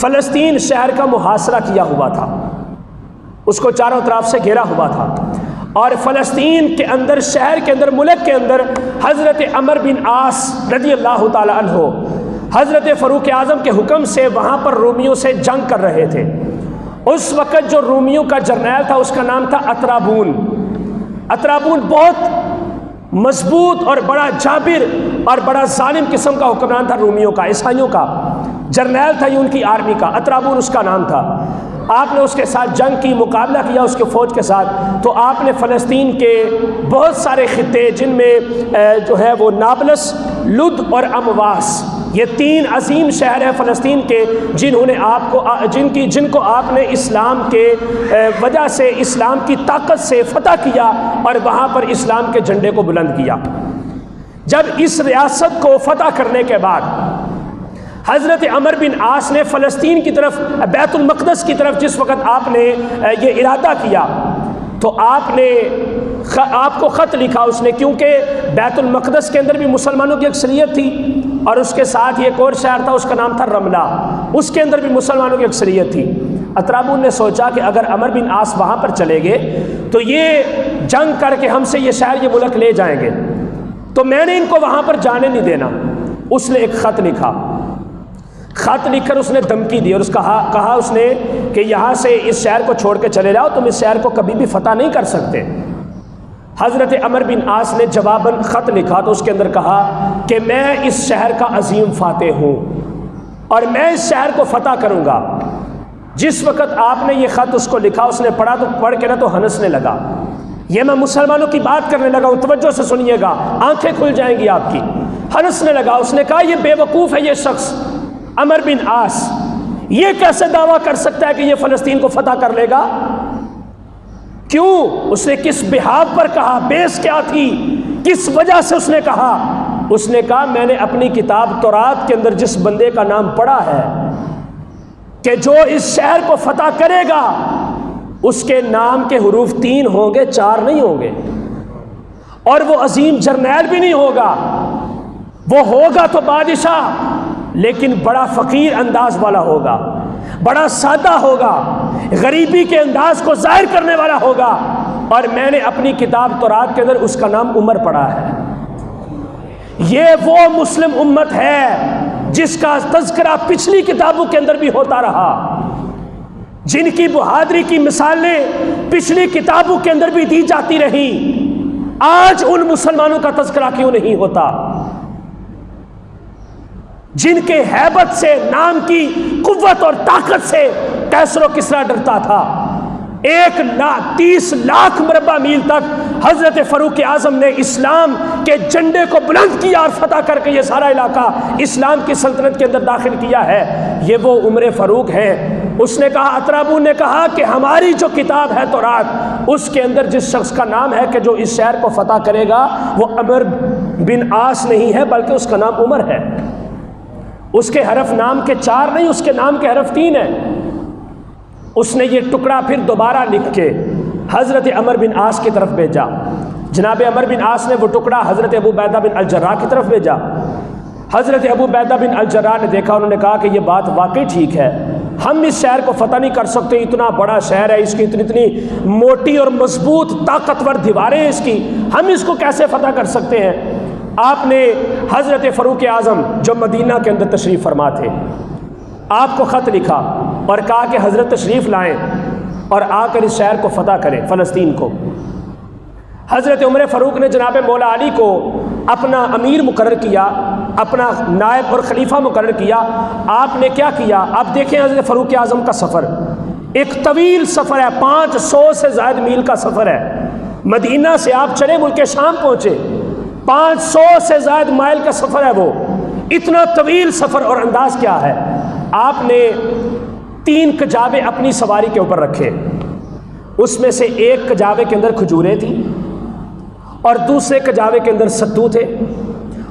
B: فلسطین شہر کا محاصرہ کیا ہوا تھا، اس کو چاروں طرف سے گھیرا ہوا تھا، اور فلسطین کے اندر، شہر کے اندر، ملک کے اندر حضرت عمر بن عاص رضی اللہ تعالی عنہ حضرت فاروق اعظم کے حکم سے وہاں پر رومیوں سے جنگ کر رہے تھے۔ اس وقت جو رومیوں کا جرنیل تھا اس کا نام تھا اطرابون۔ اطرابون بہت مضبوط اور بڑا جابر اور بڑا ظالم قسم کا حکمران تھا رومیوں کا، عیسائیوں کا جرنیل تھا یہ ان کی آرمی کا، اطرابون اس کا نام تھا۔ آپ نے اس کے ساتھ جنگ کی، مقابلہ کیا اس کے فوج کے ساتھ، تو آپ نے فلسطین کے بہت سارے خطے، جن میں جو ہے وہ نابلس، لد اور امواس، یہ 3 عظیم شہر ہیں فلسطین کے، جن کو آپ نے اسلام کے وجہ سے، اسلام کی طاقت سے فتح کیا اور وہاں پر اسلام کے جھنڈے کو بلند کیا۔ جب اس ریاست کو فتح کرنے کے بعد حضرت عمر بن عاص نے فلسطین کی طرف، بیت المقدس کی طرف جس وقت آپ نے یہ ارادہ کیا تو آپ کو خط لکھا اس نے، کیونکہ بیت المقدس کے اندر بھی مسلمانوں کی اکثریت تھی اور اس کے ساتھ ایک اور شہر تھا، اس کا نام تھا رملہ، اس کے اندر بھی مسلمانوں کی اکثریت تھی۔ اطرابون نے سوچا کہ اگر عمر بن عاص وہاں پر چلے گئے تو یہ جنگ کر کے ہم سے یہ شہر، یہ ملک لے جائیں گے، تو میں نے ان کو وہاں پر جانے نہیں دینا۔ اس نے ایک خط لکھا، خط لکھ کر اس نے دھمکی دی اور کہا اس نے کہ یہاں سے اس شہر کو چھوڑ کے چلے جاؤ، تم اس شہر کو کبھی بھی فتح نہیں کر سکتے۔ حضرت عمر بن عاص نے جواباً خط لکھا تو اس کے اندر کہا کہ میں اس شہر کا عظیم فاتح ہوں اور میں اس شہر کو فتح کروں گا۔ جس وقت آپ نے یہ خط اس کو لکھا، اس نے پڑھا تو پڑھ کے تو ہنسنے لگا۔ یہ میں مسلمانوں کی بات کرنے لگا ہوں، توجہ سے سنیے گا، آنکھیں کھل جائیں گی آپ کی۔ ہنسنے لگا، اس نے کہا یہ بے وقوف ہے یہ شخص عمر بن عاص، یہ کیسے دعویٰ کر سکتا ہے کہ یہ فلسطین کو فتح کر لے گا؟ کیوں؟ اس نے کس بحاف پر کہا؟ بیس کیا تھی؟ کس وجہ سے اس نے کہا؟ اس نے کہا میں نے اپنی کتاب تورات کے اندر جس بندے کا نام پڑھا ہے کہ جو اس شہر کو فتح کرے گا اس کے نام کے حروف 3 ہوں گے، 4 نہیں ہوں گے، اور وہ عظیم جرنیل بھی نہیں ہوگا، وہ ہوگا تو بادشاہ لیکن بڑا فقیر انداز والا ہوگا، بڑا سادہ ہوگا، غریبی کے انداز کو ظاہر کرنے والا ہوگا، اور میں نے اپنی کتاب تورات کے اندر اس کا نام عمر پڑھا ہے۔ یہ وہ مسلم امت ہے جس کا تذکرہ پچھلی کتابوں کے اندر بھی ہوتا رہا، جن کی بہادری کی مثالیں پچھلی کتابوں کے اندر بھی دی جاتی رہیں۔ آج ان مسلمانوں کا تذکرہ کیوں نہیں ہوتا جن کے ہیبت سے، نام کی قوت اور طاقت سے کیسر و کسریٰ ڈرتا تھا؟ 1,30 لاکھ مربع میل تک حضرت فاروق اعظم نے اسلام کے جھنڈے کو بلند کیا اور فتح کر کے یہ سارا علاقہ اسلام کی سلطنت کے اندر داخل کیا ہے۔ یہ وہ عمر فاروق ہیں۔ اس نے کہا، اطرابون نے کہا کہ ہماری جو کتاب ہے تورات، اس کے اندر جس شخص کا نام ہے کہ جو اس شہر کو فتح کرے گا وہ عمر بن عاص نہیں ہے بلکہ اس کا نام عمر ہے۔ اس کے حرف نام کے 4 نہیں، اس کے نام کے حرف 3 ہیں۔ اس نے یہ ٹکڑا پھر دوبارہ لکھ کے حضرت عمر بن عاص کی طرف بھیجا۔ جناب عمر بن عاص نے وہ ٹکڑا حضرت ابو عبیدہ بن الجراح کی طرف بھیجا۔ حضرت ابو عبیدہ بن الجراح نے دیکھا، انہوں نے کہا کہ یہ بات واقعی ٹھیک ہے، ہم اس شہر کو فتح نہیں کر سکتے، اتنا بڑا شہر ہے، اس کی اتنی موٹی اور مضبوط طاقتور دیواریں ہیں اس کی، ہم اس کو کیسے فتح کر سکتے ہیں؟ آپ نے حضرت فاروق اعظم جو مدینہ کے اندر تشریف فرما تھے، آپ کو خط لکھا اور کہا کہ حضرت تشریف لائیں اور آ کر اس شہر کو فتح کریں، فلسطین کو۔ حضرت عمر فاروق نے جناب مولا علی کو اپنا امیر مقرر کیا، اپنا نائب اور خلیفہ مقرر کیا۔ آپ نے کیا کیا؟ آپ دیکھیں حضرت فاروق اعظم کا سفر ایک طویل سفر ہے، 500 سے زائد میل کا سفر ہے۔ مدینہ سے آپ چلے ملک شام پہنچے، 500 سے زائد مائل کا سفر ہے وہ، اتنا طویل سفر۔ اور انداز کیا ہے؟ آپ نے 3 کجاوے اپنی سواری کے اوپر رکھے، اس میں سے ایک کجاوے کے اندر کھجوریں تھیں اور دوسرے کجاوے کے اندر ستو تھے،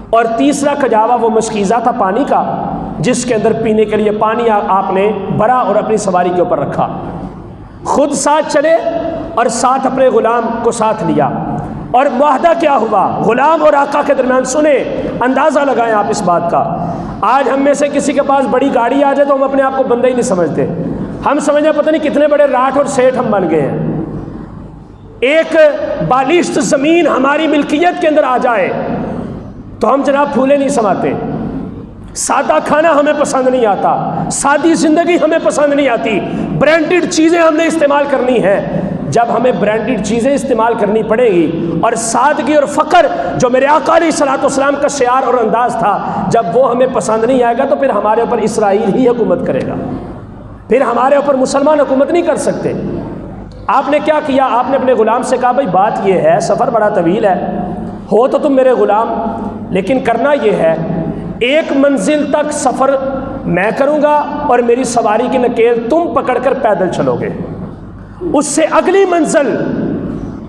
B: اور تیسرا کجاوا وہ مشکیزہ تھا پانی کا، جس کے اندر پینے کے لیے پانی آپ نے بھرا اور اپنی سواری کے اوپر رکھا۔ خود ساتھ چلے اور ساتھ اپنے غلام کو ساتھ لیا۔ اور معاہدہ کیا ہوا غلام اور آقا کے درمیان؟ سنیں، اندازہ لگائیں آپ اس بات کا۔ آج ہم میں سے کسی کے پاس بڑی گاڑی آ جائے تو ہم اپنے آپ کو بندہ ہی نہیں سمجھتے، ہم سمجھیں پتہ نہیں کتنے بڑے راٹھ اور سیٹھ ہم بن گئے ہیں۔ ایک بالشت زمین ہماری ملکیت کے اندر آ جائے تو ہم جناب پھولے نہیں سماتے۔ سادہ کھانا ہمیں پسند نہیں آتا، سادی زندگی ہمیں پسند نہیں آتی، برانڈڈ چیزیں ہم نے استعمال کرنی ہیں۔ جب ہمیں برانڈڈ چیزیں استعمال کرنی پڑے گی اور سادگی اور فقر جو میرے آقا علیہ الصلوۃ والسلام کا شعار اور انداز تھا، جب وہ ہمیں پسند نہیں آئے گا تو پھر ہمارے اوپر اسرائیل ہی حکومت کرے گا، پھر ہمارے اوپر مسلمان حکومت نہیں کر سکتے۔ آپ نے کیا کیا؟ آپ نے اپنے غلام سے کہا بھائی بات یہ ہے، سفر بڑا طویل ہے، ہو تو تم میرے غلام، لیکن کرنا یہ ہے ایک منزل تک سفر میں کروں گا اور میری سواری کی نکیل تم پکڑ کر پیدل چلو گے، اس سے اگلی منزل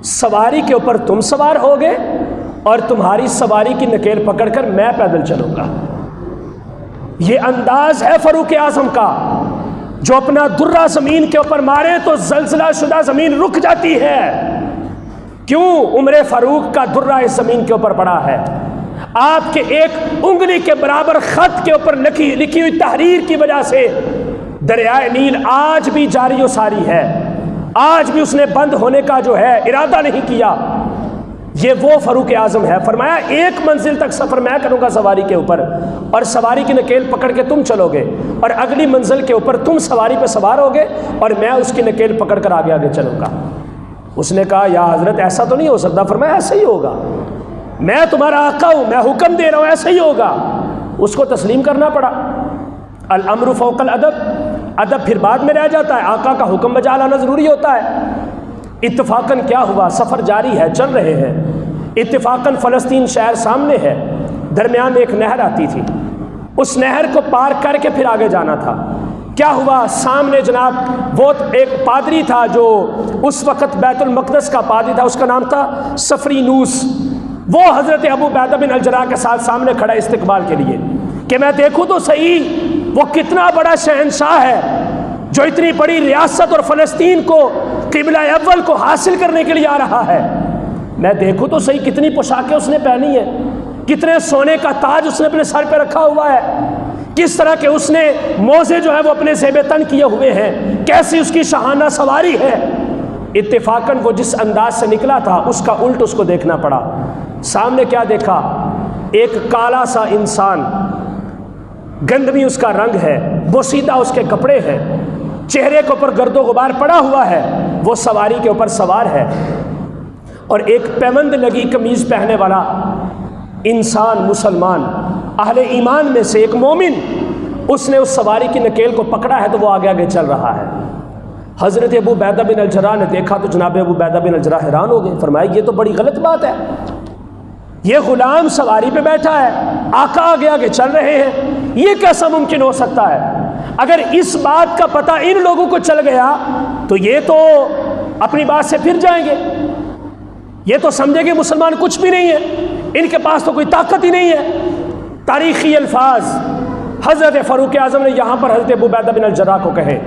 B: سواری کے اوپر تم سوار ہوگے اور تمہاری سواری کی نکیل پکڑ کر میں پیدل چلوں گا۔ یہ انداز ہے فاروق اعظم کا، جو اپنا درہ زمین کے اوپر مارے تو زلزلہ شدہ زمین رک جاتی ہے۔ کیوں؟ عمر فاروق کا درہ اس زمین کے اوپر پڑا ہے۔ آپ کے ایک انگلی کے برابر خط کے اوپر لکھی ہوئی تحریر کی وجہ سے دریائے نیل آج بھی جاری و ساری ہے، آج بھی اس نے بند ہونے کا جو ہے ارادہ نہیں کیا۔ یہ وہ فاروق اعظم ہے۔ فرمایا ایک منزل تک سفر میں کروں گا سواری کے اوپر، اور سواری کی نکیل پکڑ کے تم چلو گے، اور اگلی منزل کے اوپر تم سواری پہ سوار ہوگے اور میں اس کی نکیل پکڑ کر آگے آگے چلوں گا۔ اس نے کہا یا حضرت ایسا تو نہیں ہو سکتا۔ فرمایا ایسا ہی ہوگا، میں تمہارا آقا ہوں، میں حکم دے رہا ہوں، ایسا ہی ہوگا۔ اس کو تسلیم کرنا پڑا۔ الامر فوق الادب، ادب پھر بعد میں رہ جاتا ہے، آقا کا حکم بجا لانا ضروری ہوتا ہے۔ اتفاقاً کیا ہوا، سفر جاری ہے، چل رہے ہیں۔ اتفاقاً فلسطین شہر سامنے ہے، درمیان میں ایک نہر آتی تھی، اس نہر کو پار کر کے پھر آگے جانا تھا۔ کیا ہوا، سامنے جناب وہ ایک پادری تھا جو اس وقت بیت المقدس کا پادری تھا، اس کا نام تھا سفرینوس۔ وہ حضرت ابو عبیدہ بن الجراح کے ساتھ سامنے کھڑا استقبال کے لیے کہ میں دیکھوں تو صحیح وہ کتنا بڑا شہنشاہ ہے جو اتنی بڑی ریاست اور فلسطین کو قبلہ اول کو حاصل کرنے کے لیے آ رہا ہے۔ میں دیکھوں تو صحیح کتنی پوشاکیں اس نے پہنی ہیں، کتنے سونے کا تاج اس نے اپنے سر پہ رکھا ہوا ہے، کس طرح کے اس نے موزے جو ہے وہ اپنے زیب تن کیے ہوئے ہیں، کیسی اس کی شاہانہ سواری ہے۔ اتفاقاً وہ جس انداز سے نکلا تھا اس کا الٹ اس کو دیکھنا پڑا۔ سامنے کیا دیکھا، ایک کالا سا انسان، گندمی اس کا رنگ ہے، بوسیدہ اس کے کپڑے ہیں، چہرے کے اوپر گرد و غبار پڑا ہوا ہے، وہ سواری کے اوپر سوار ہے، اور ایک پیوند لگی قمیض پہنے والا انسان، مسلمان، اہل ایمان میں سے ایک مومن، اس نے اس سواری کی نکیل کو پکڑا ہے تو وہ آگے آگے چل رہا ہے۔ حضرت ابو عبیدہ بن الجراح نے دیکھا تو جناب ابو عبیدہ بن الجراح حیران ہو گئے، فرمایا یہ تو بڑی غلط بات ہے، یہ غلام سواری پہ بیٹھا ہے، آقا آگے آگے چل رہے ہیں، یہ کیسا ممکن ہو سکتا ہے؟ اگر اس بات کا پتہ ان لوگوں کو چل گیا تو یہ تو اپنی بات سے پھر جائیں گے، یہ تو سمجھے کہ مسلمان کچھ بھی نہیں ہے، ان کے پاس تو کوئی طاقت ہی نہیں ہے۔ تاریخی الفاظ حضرت فاروق اعظم نے یہاں پر حضرت ابو عبیدہ بن الجراح کو کہے۔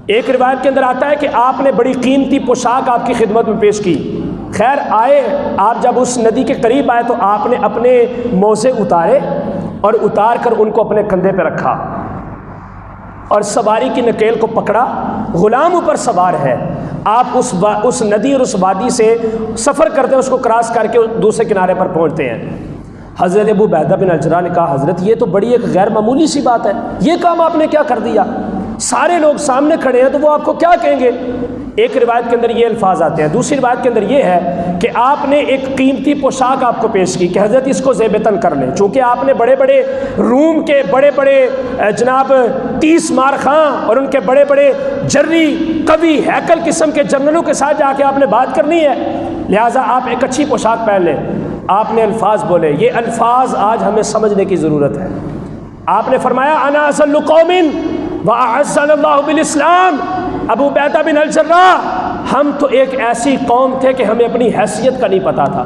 B: ایک روایت کے اندر آتا ہے کہ آپ نے بڑی قیمتی پوشاک آپ کی خدمت میں پیش کی۔ خیر آئے، آپ جب اس ندی کے قریب آئے تو آپ نے اپنے موزے اتارے اور اتار کر ان کو اپنے کندھے پہ رکھا اور سواری کی نکیل کو پکڑا، غلام اوپر سوار ہے، آپ اس ندی اور اس وادی سے سفر کرتے ہیں، اس کو کراس کر کے دوسرے کنارے پر پہنچتے ہیں۔ حضرت ابو عبیدہ بن الجراح نے کہا حضرت یہ تو بڑی ایک غیر معمولی سی بات ہے، یہ کام آپ نے کیا کر دیا؟ سارے لوگ سامنے کھڑے ہیں تو وہ آپ کو کیا کہیں گے؟ ایک روایت کے اندر یہ الفاظ آتے ہیں، دوسری روایت کے اندر یہ ہے کہ آپ نے ایک قیمتی پوشاک آپ کو پیش کی کہ حضرت اس کو زیب تن کر لیں، چونکہ آپ نے بڑے بڑے روم کے بڑے بڑے جناب 30 مارخاں اور ان کے بڑے بڑے جری قوی ہیکل قسم کے جنرلوں کے ساتھ جا کے آپ نے بات کرنی ہے، لہٰذا آپ ایک اچھی پوشاک پہن لیں۔ آپ نے الفاظ بولے، یہ الفاظ آج ہمیں سمجھنے کی ضرورت ہے۔ آپ نے فرمایا انا اذل قوم واعزنا اللہ بالاسلام، ابو عبیدہ بن الجراح ہم تو ایک ایسی قوم تھے کہ ہمیں اپنی حیثیت کا نہیں پتا تھا،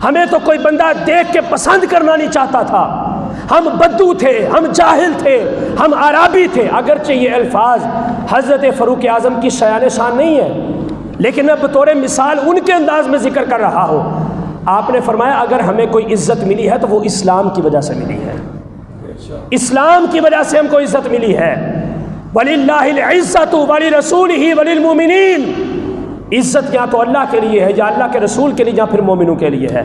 B: ہمیں تو کوئی بندہ دیکھ کے پسند کرنا نہیں چاہتا تھا، ہم بدو تھے، ہم جاہل تھے، ہم عرابی تھے۔ اگرچہ یہ الفاظ حضرت فاروق اعظم کی شایان شان نہیں ہے، لیکن میں بطور مثال ان کے انداز میں ذکر کر رہا ہوں۔ آپ نے فرمایا اگر ہمیں کوئی عزت ملی ہے تو وہ اسلام کی وجہ سے ملی ہے، اسلام کی وجہ سے ہم کو عزت ملی ہے۔ وَلِلَّهِ الْعِزَّةُ وَلِرَسُولِهِ وَلِلْمُؤْمِنِينَ، عزت یا تو اللہ کے لیے ہے یا اللہ کے رسول کے لیے یا پھر مومنوں کے لیے ہے۔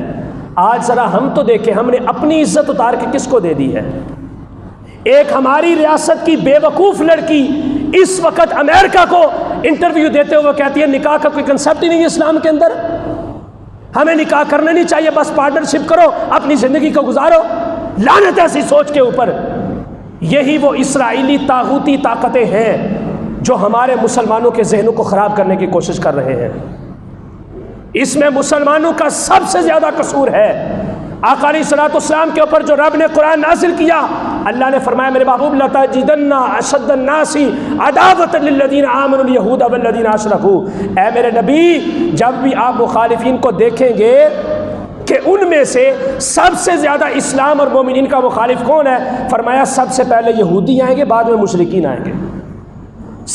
B: آج ذرا ہم تو دیکھیں ہم نے اپنی عزت اتار کے کس کو دے دی ہے؟ ایک ہماری ریاست کی بے وقوف لڑکی اس وقت امریکہ کو انٹرویو دیتے ہوئے کہتی ہے نکاح کا کوئی کنسیپٹ ہی نہیں ہے اسلام کے اندر، ہمیں نکاح کرنا نہیں چاہیے، بس پارٹنرشپ کرو، اپنی زندگی کو گزارو۔ لعنت ایسی سوچ کے اوپر۔ یہی وہ اسرائیلی طاغوتی طاقتیں ہیں جو ہمارے مسلمانوں کے ذہنوں کو خراب کرنے کی کوشش کر رہے ہیں۔ اس میں مسلمانوں کا سب سے زیادہ قصور ہے۔ آقا علیہ الصلوۃ والسلام کے اوپر جو رب نے قرآن نازل کیا، اللہ نے فرمایا میرے محبوب لَتَجِدَنَّ أَشَدَّ النَّاسِ عَدَاوَةً لِلَّذِينَ آمَنُوا الْيَهُودَ وَالَّذِينَ أَشْرَكُوا، اے میرے نبی جب بھی آپ مخالفین کو دیکھیں گے کہ ان میں سے سب سے زیادہ اسلام اور مومنین کا مخالف کون ہے، فرمایا سب سے پہلے یہودی آئیں گے، بعد میں مشرکین آئیں گے۔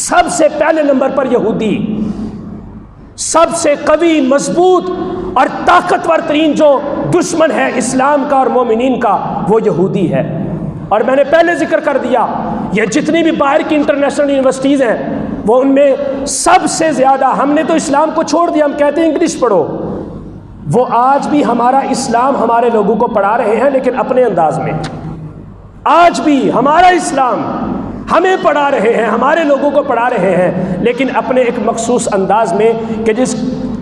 B: سب سے پہلے نمبر پر یہودی، سب سے قوی مضبوط اور طاقتور ترین جو دشمن ہے اسلام کا اور مومنین کا وہ یہودی ہے۔ اور میں نے پہلے ذکر کر دیا یہ جتنی بھی باہر کی انٹرنیشنل یونیورسٹیز ہیں وہ ان میں سب سے زیادہ، ہم نے تو اسلام کو چھوڑ دیا، ہم کہتے ہیں انگلش پڑھو، وہ آج بھی ہمارا اسلام ہمارے لوگوں کو پڑھا رہے ہیں لیکن اپنے انداز میں۔ آج بھی ہمارا اسلام ہمیں پڑھا رہے ہیں، ہمارے لوگوں کو پڑھا رہے ہیں لیکن اپنے ایک مخصوص انداز میں کہ جس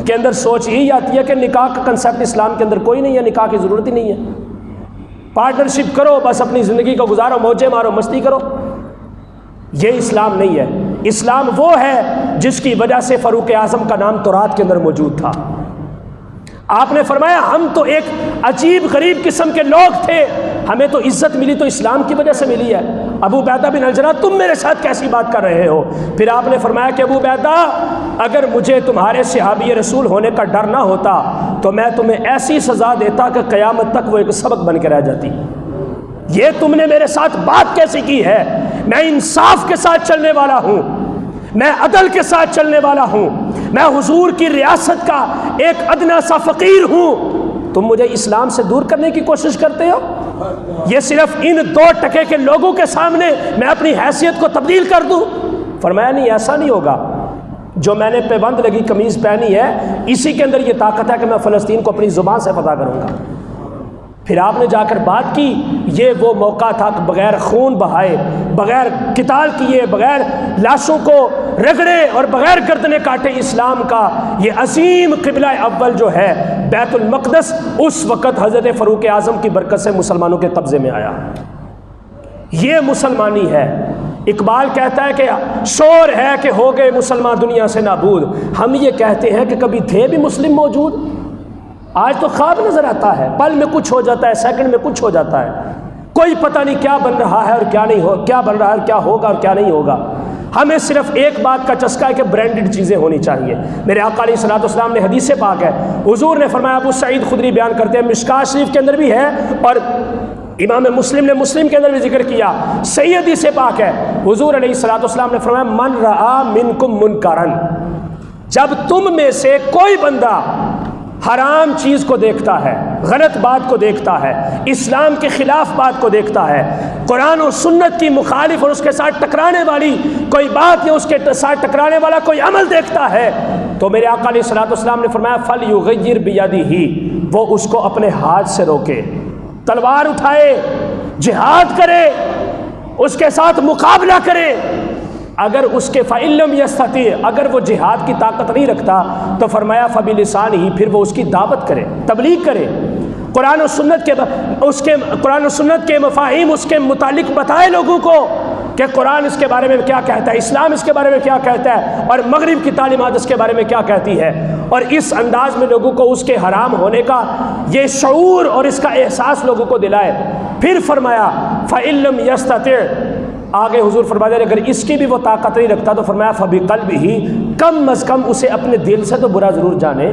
B: کے اندر سوچ یہی آتی ہے کہ نکاح کا کنسیپٹ اسلام کے اندر کوئی نہیں ہے، نکاح کی ضرورت ہی نہیں ہے، پارٹنرشپ کرو بس اپنی زندگی کو گزارو، موجے مارو، مستی کرو۔ یہ اسلام نہیں ہے۔ اسلام وہ ہے جس کی وجہ سے فاروق اعظم کا نام تورات کے اندر موجود تھا۔ آپ نے فرمایا ہم تو ایک عجیب غریب قسم کے لوگ تھے، ہمیں تو عزت ملی تو اسلام کی وجہ سے ملی ہے۔ ابو عبیدہ بن الجراح تم میرے ساتھ کیسی بات کر رہے ہو؟ پھر آپ نے فرمایا کہ ابو عبیدہ اگر مجھے تمہارے صحابی رسول ہونے کا ڈر نہ ہوتا تو میں تمہیں ایسی سزا دیتا کہ قیامت تک وہ ایک سبق بن کے رہ جاتی۔ یہ تم نے میرے ساتھ بات کیسی کی ہے؟ میں انصاف کے ساتھ چلنے والا ہوں، میں عدل کے ساتھ چلنے والا ہوں، میں حضور کی ریاست کا ایک ادنا سا فقیر ہوں، تم مجھے اسلام سے دور کرنے کی کوشش کرتے ہو؟ یہ صرف ان 2 ٹکے کے لوگوں کے سامنے میں اپنی حیثیت کو تبدیل کر دوں؟ فرمایا نہیں، ایسا نہیں ہوگا۔ جو میں نے پیبند لگی قمیض پہنی ہے اسی کے اندر یہ طاقت ہے کہ میں فلسطین کو اپنی زبان سے فتح کروں گا۔ پھر آپ نے جا کر بات کی، یہ وہ موقع تھا کہ بغیر خون بہائے، بغیر قتال کیے، بغیر لاشوں کو رگڑے اور بغیر گردنیں کاٹے اسلام کا یہ عظیم قبلہ اول جو ہے بیت المقدس، اس وقت حضرت فاروق اعظم کی برکت سے مسلمانوں کے قبضے میں آیا۔ یہ مسلمانی ہے۔ اقبال کہتا ہے کہ شور ہے کہ ہو گئے مسلمان دنیا سے نابود، ہم یہ کہتے ہیں کہ کبھی تھے بھی مسلم موجود؟ آج تو خواب نظر آتا ہے، پل میں کچھ ہو جاتا ہے، سیکنڈ میں کچھ ہو جاتا ہے، کوئی پتہ نہیں کیا بن رہا ہے اور کیا نہیں ہو، کیا بن رہا ہے اور کیا ہوگا اور کیا نہیں ہوگا۔ ہمیں صرف ایک بات کا چسکا ہے کہ برانڈڈ چیزیں ہونی چاہیے۔ میرے آقا علیہ الصلوۃ والسلام نے حدیث پاک ہے، حضور نے فرمایا، ابو سعید خدری بیان کرتے ہیں، مشکاۃ شریف کے اندر بھی ہے اور امام مسلم نے مسلم کے اندر بھی ذکر کیا، صحیح حدیث پاک ہے، حضور علیہ الصلوۃ والسلام نے فرمایا، من رآ منکم منکرا، جب تم میں سے کوئی بندہ حرام چیز کو دیکھتا ہے، غلط بات کو دیکھتا ہے، اسلام کے خلاف بات کو دیکھتا ہے، قرآن و سنت کی مخالف اور اس کے ساتھ ٹکرانے والی کوئی بات یا اس کے ساتھ ٹکرانے والا کوئی عمل دیکھتا ہے، تو میرے آقا علیہ الصلوۃ والسلام نے فرمایا فَلْيُغَيِّرْ بِيَدِهِ، وہ اس کو اپنے ہاتھ سے روکے، تلوار اٹھائے، جہاد کرے، اس کے ساتھ مقابلہ کرے۔ اگر اس کے فَإِن لَمْ يَسْتَطِعْ، اگر وہ جہاد کی طاقت نہیں رکھتا تو فرمایا فَبِلِسَانِهِ، پھر وہ اس کی دعوت کرے، تبلیغ کرے، قرآن و سنت کے مفاہیم اس کے متعلق بتائے لوگوں کو کہ قرآن اس کے بارے میں کیا کہتا ہے، اسلام اس کے بارے میں کیا کہتا ہے اور مغرب کی تعلیمات اس کے بارے میں کیا کہتی ہے، اور اس انداز میں لوگوں کو اس کے حرام ہونے کا یہ شعور اور اس کا احساس لوگوں کو دلائے۔ پھر فرمایا فَإِن لَمْ يَسْتَطِعْ، آگے حضور فرماتے ہیں اگر اس کی بھی وہ طاقت نہیں رکھتا تو فرمایا فَبِقَلْبِهِ، کم از کم اسے اپنے دل سے تو برا ضرور جانے۔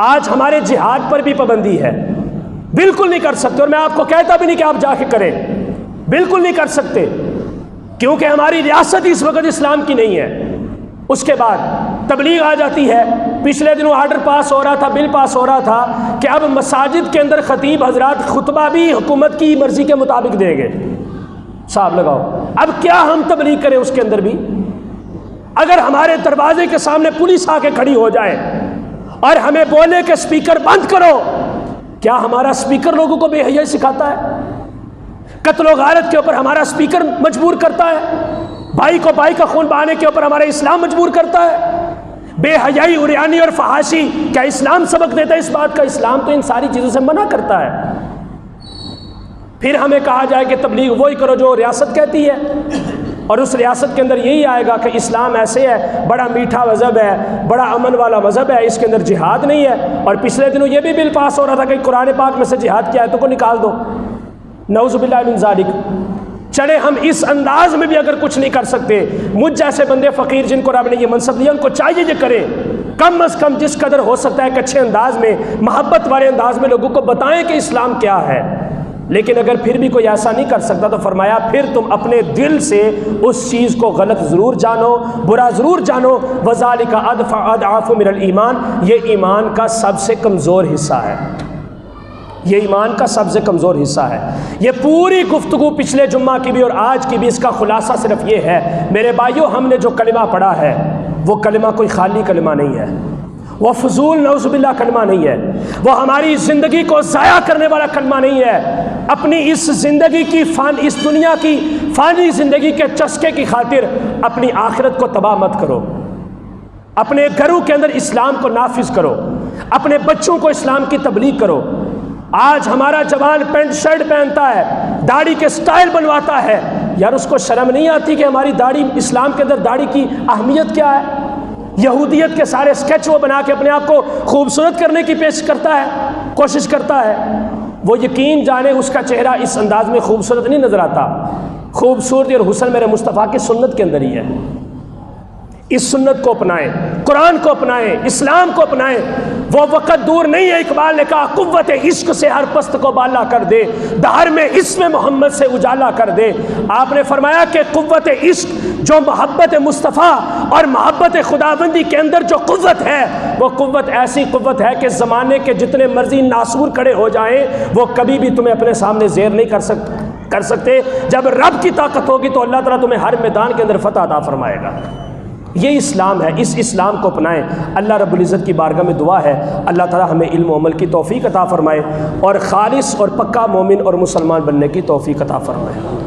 B: آج ہمارے جہاد پر بھی پابندی ہے، بالکل نہیں کر سکتے، اور میں آپ کو کہتا بھی نہیں کہ آپ جا کے کریں، بالکل نہیں کر سکتے، کیونکہ ہماری ریاست اس وقت اسلام کی نہیں ہے۔ اس کے بعد تبلیغ آ جاتی ہے، پچھلے دنوں آرڈر پاس ہو رہا تھا، بل پاس ہو رہا تھا کہ اب مساجد کے اندر خطیب حضرات خطبہ بھی حکومت کی مرضی کے مطابق دیں گے۔ صاحب لگاؤ، اب کیا ہم تبلیغ کریں اس کے اندر بھی؟ اگر ہمارے دروازے کے سامنے پولیس آ کے کھڑی ہو جائے اور ہمیں بولے کہ سپیکر بند کرو، کیا ہمارا سپیکر لوگوں کو بے حیائی سکھاتا ہے؟ قتل و غارت کے اوپر ہمارا سپیکر مجبور کرتا ہے؟ بھائی کو بھائی کا خون بہانے کے اوپر ہمارا اسلام مجبور کرتا ہے؟ بے حیائی، عریانی اور فحاشی، کیا اسلام سبق دیتا ہے اس بات کا؟ اسلام تو ان ساری چیزوں سے منع کرتا ہے۔ پھر ہمیں کہا جائے کہ تبلیغ وہی کرو جو ریاست کہتی ہے، اور اس ریاست کے اندر یہی آئے گا کہ اسلام ایسے ہے، بڑا میٹھا مذہب ہے، بڑا امن والا مذہب ہے، اس کے اندر جہاد نہیں ہے۔ اور پچھلے دنوں یہ بھی بل پاس ہو رہا تھا کہ قرآن پاک میں سے جہاد کی آیتوں کو نکال دو، نعوذ باللہ من ذالک۔ چلے ہم اس انداز میں بھی اگر کچھ نہیں کر سکتے، مجھ جیسے بندے فقیر جن کو رب نے یہ منصب دیا ان کو چاہیے یہ کریں، کم از کم جس قدر ہو سکتا ہے کہ اچھے انداز میں، محبت والے انداز میں لوگوں کو بتائیں کہ اسلام کیا ہے۔ لیکن اگر پھر بھی کوئی ایسا نہیں کر سکتا تو فرمایا پھر تم اپنے دل سے اس چیز کو غلط ضرور جانو، برا ضرور جانو، وَذَلِكَ أَضْعَفُ مِنَ الْإِيمَانِ، یہ ایمان کا سب سے کمزور حصہ ہے، یہ ایمان کا سب سے کمزور حصہ ہے۔ یہ پوری گفتگو پچھلے جمعہ کی بھی اور آج کی بھی اس کا خلاصہ صرف یہ ہے میرے بھائیو، ہم نے جو کلمہ پڑھا ہے وہ کلمہ کوئی خالی کلمہ نہیں ہے، وہ فضول نعوذ باللہ کلمہ نہیں ہے، وہ ہماری زندگی کو ضائع کرنے والا کلمہ نہیں ہے۔ اپنی اس زندگی کی اس دنیا کی فانی زندگی کے چسکے کی خاطر اپنی آخرت کو تباہ مت کرو، اپنے گھروں کے اندر اسلام کو نافذ کرو، اپنے بچوں کو اسلام کی تبلیغ کرو۔ آج ہمارا جوان پینٹ شرٹ پہنتا ہے، داڑھی کے سٹائل بنواتا ہے، یار اس کو شرم نہیں آتی کہ ہماری داڑھی، اسلام کے اندر داڑھی کی اہمیت کیا ہے؟ یہودیت کے سارے سکیچ وہ بنا کے اپنے آپ کو خوبصورت کرنے کی کوشش کرتا ہے۔ وہ یقین جانے اس کا چہرہ اس انداز میں خوبصورت نہیں نظر آتا، خوبصورتی اور حسن میرے مصطفیٰ کی سنت کے اندر ہی ہے۔ اس سنت کو اپنائیں، قرآن کو اپنائیں، اسلام کو اپنائیں۔ وہ وقت دور نہیں ہے، اقبال نے کہا قوت عشق سے ہر پست کو بالا کر دے، دہر میں اسم محمد سے اجالا کر دے۔ آپ نے فرمایا کہ قوت عشق جو محبت مصطفیٰ اور محبت خداوندی کے اندر جو قوت ہے، وہ قوت ایسی قوت ہے کہ زمانے کے جتنے مرضی ناسور کھڑے ہو جائیں وہ کبھی بھی تمہیں اپنے سامنے زیر نہیں کر سکتے۔ جب رب کی طاقت ہوگی تو اللہ تعالیٰ تمہیں ہر میدان کے اندر فتح عطا فرمائے گا۔ یہ اسلام ہے، اس اسلام کو اپنائیں۔ اللہ رب العزت کی بارگاہ میں دعا ہے اللہ تعالیٰ ہمیں علم و عمل کی توفیق عطا فرمائے اور خالص اور پکا مومن اور مسلمان بننے کی توفیق عطا فرمائے۔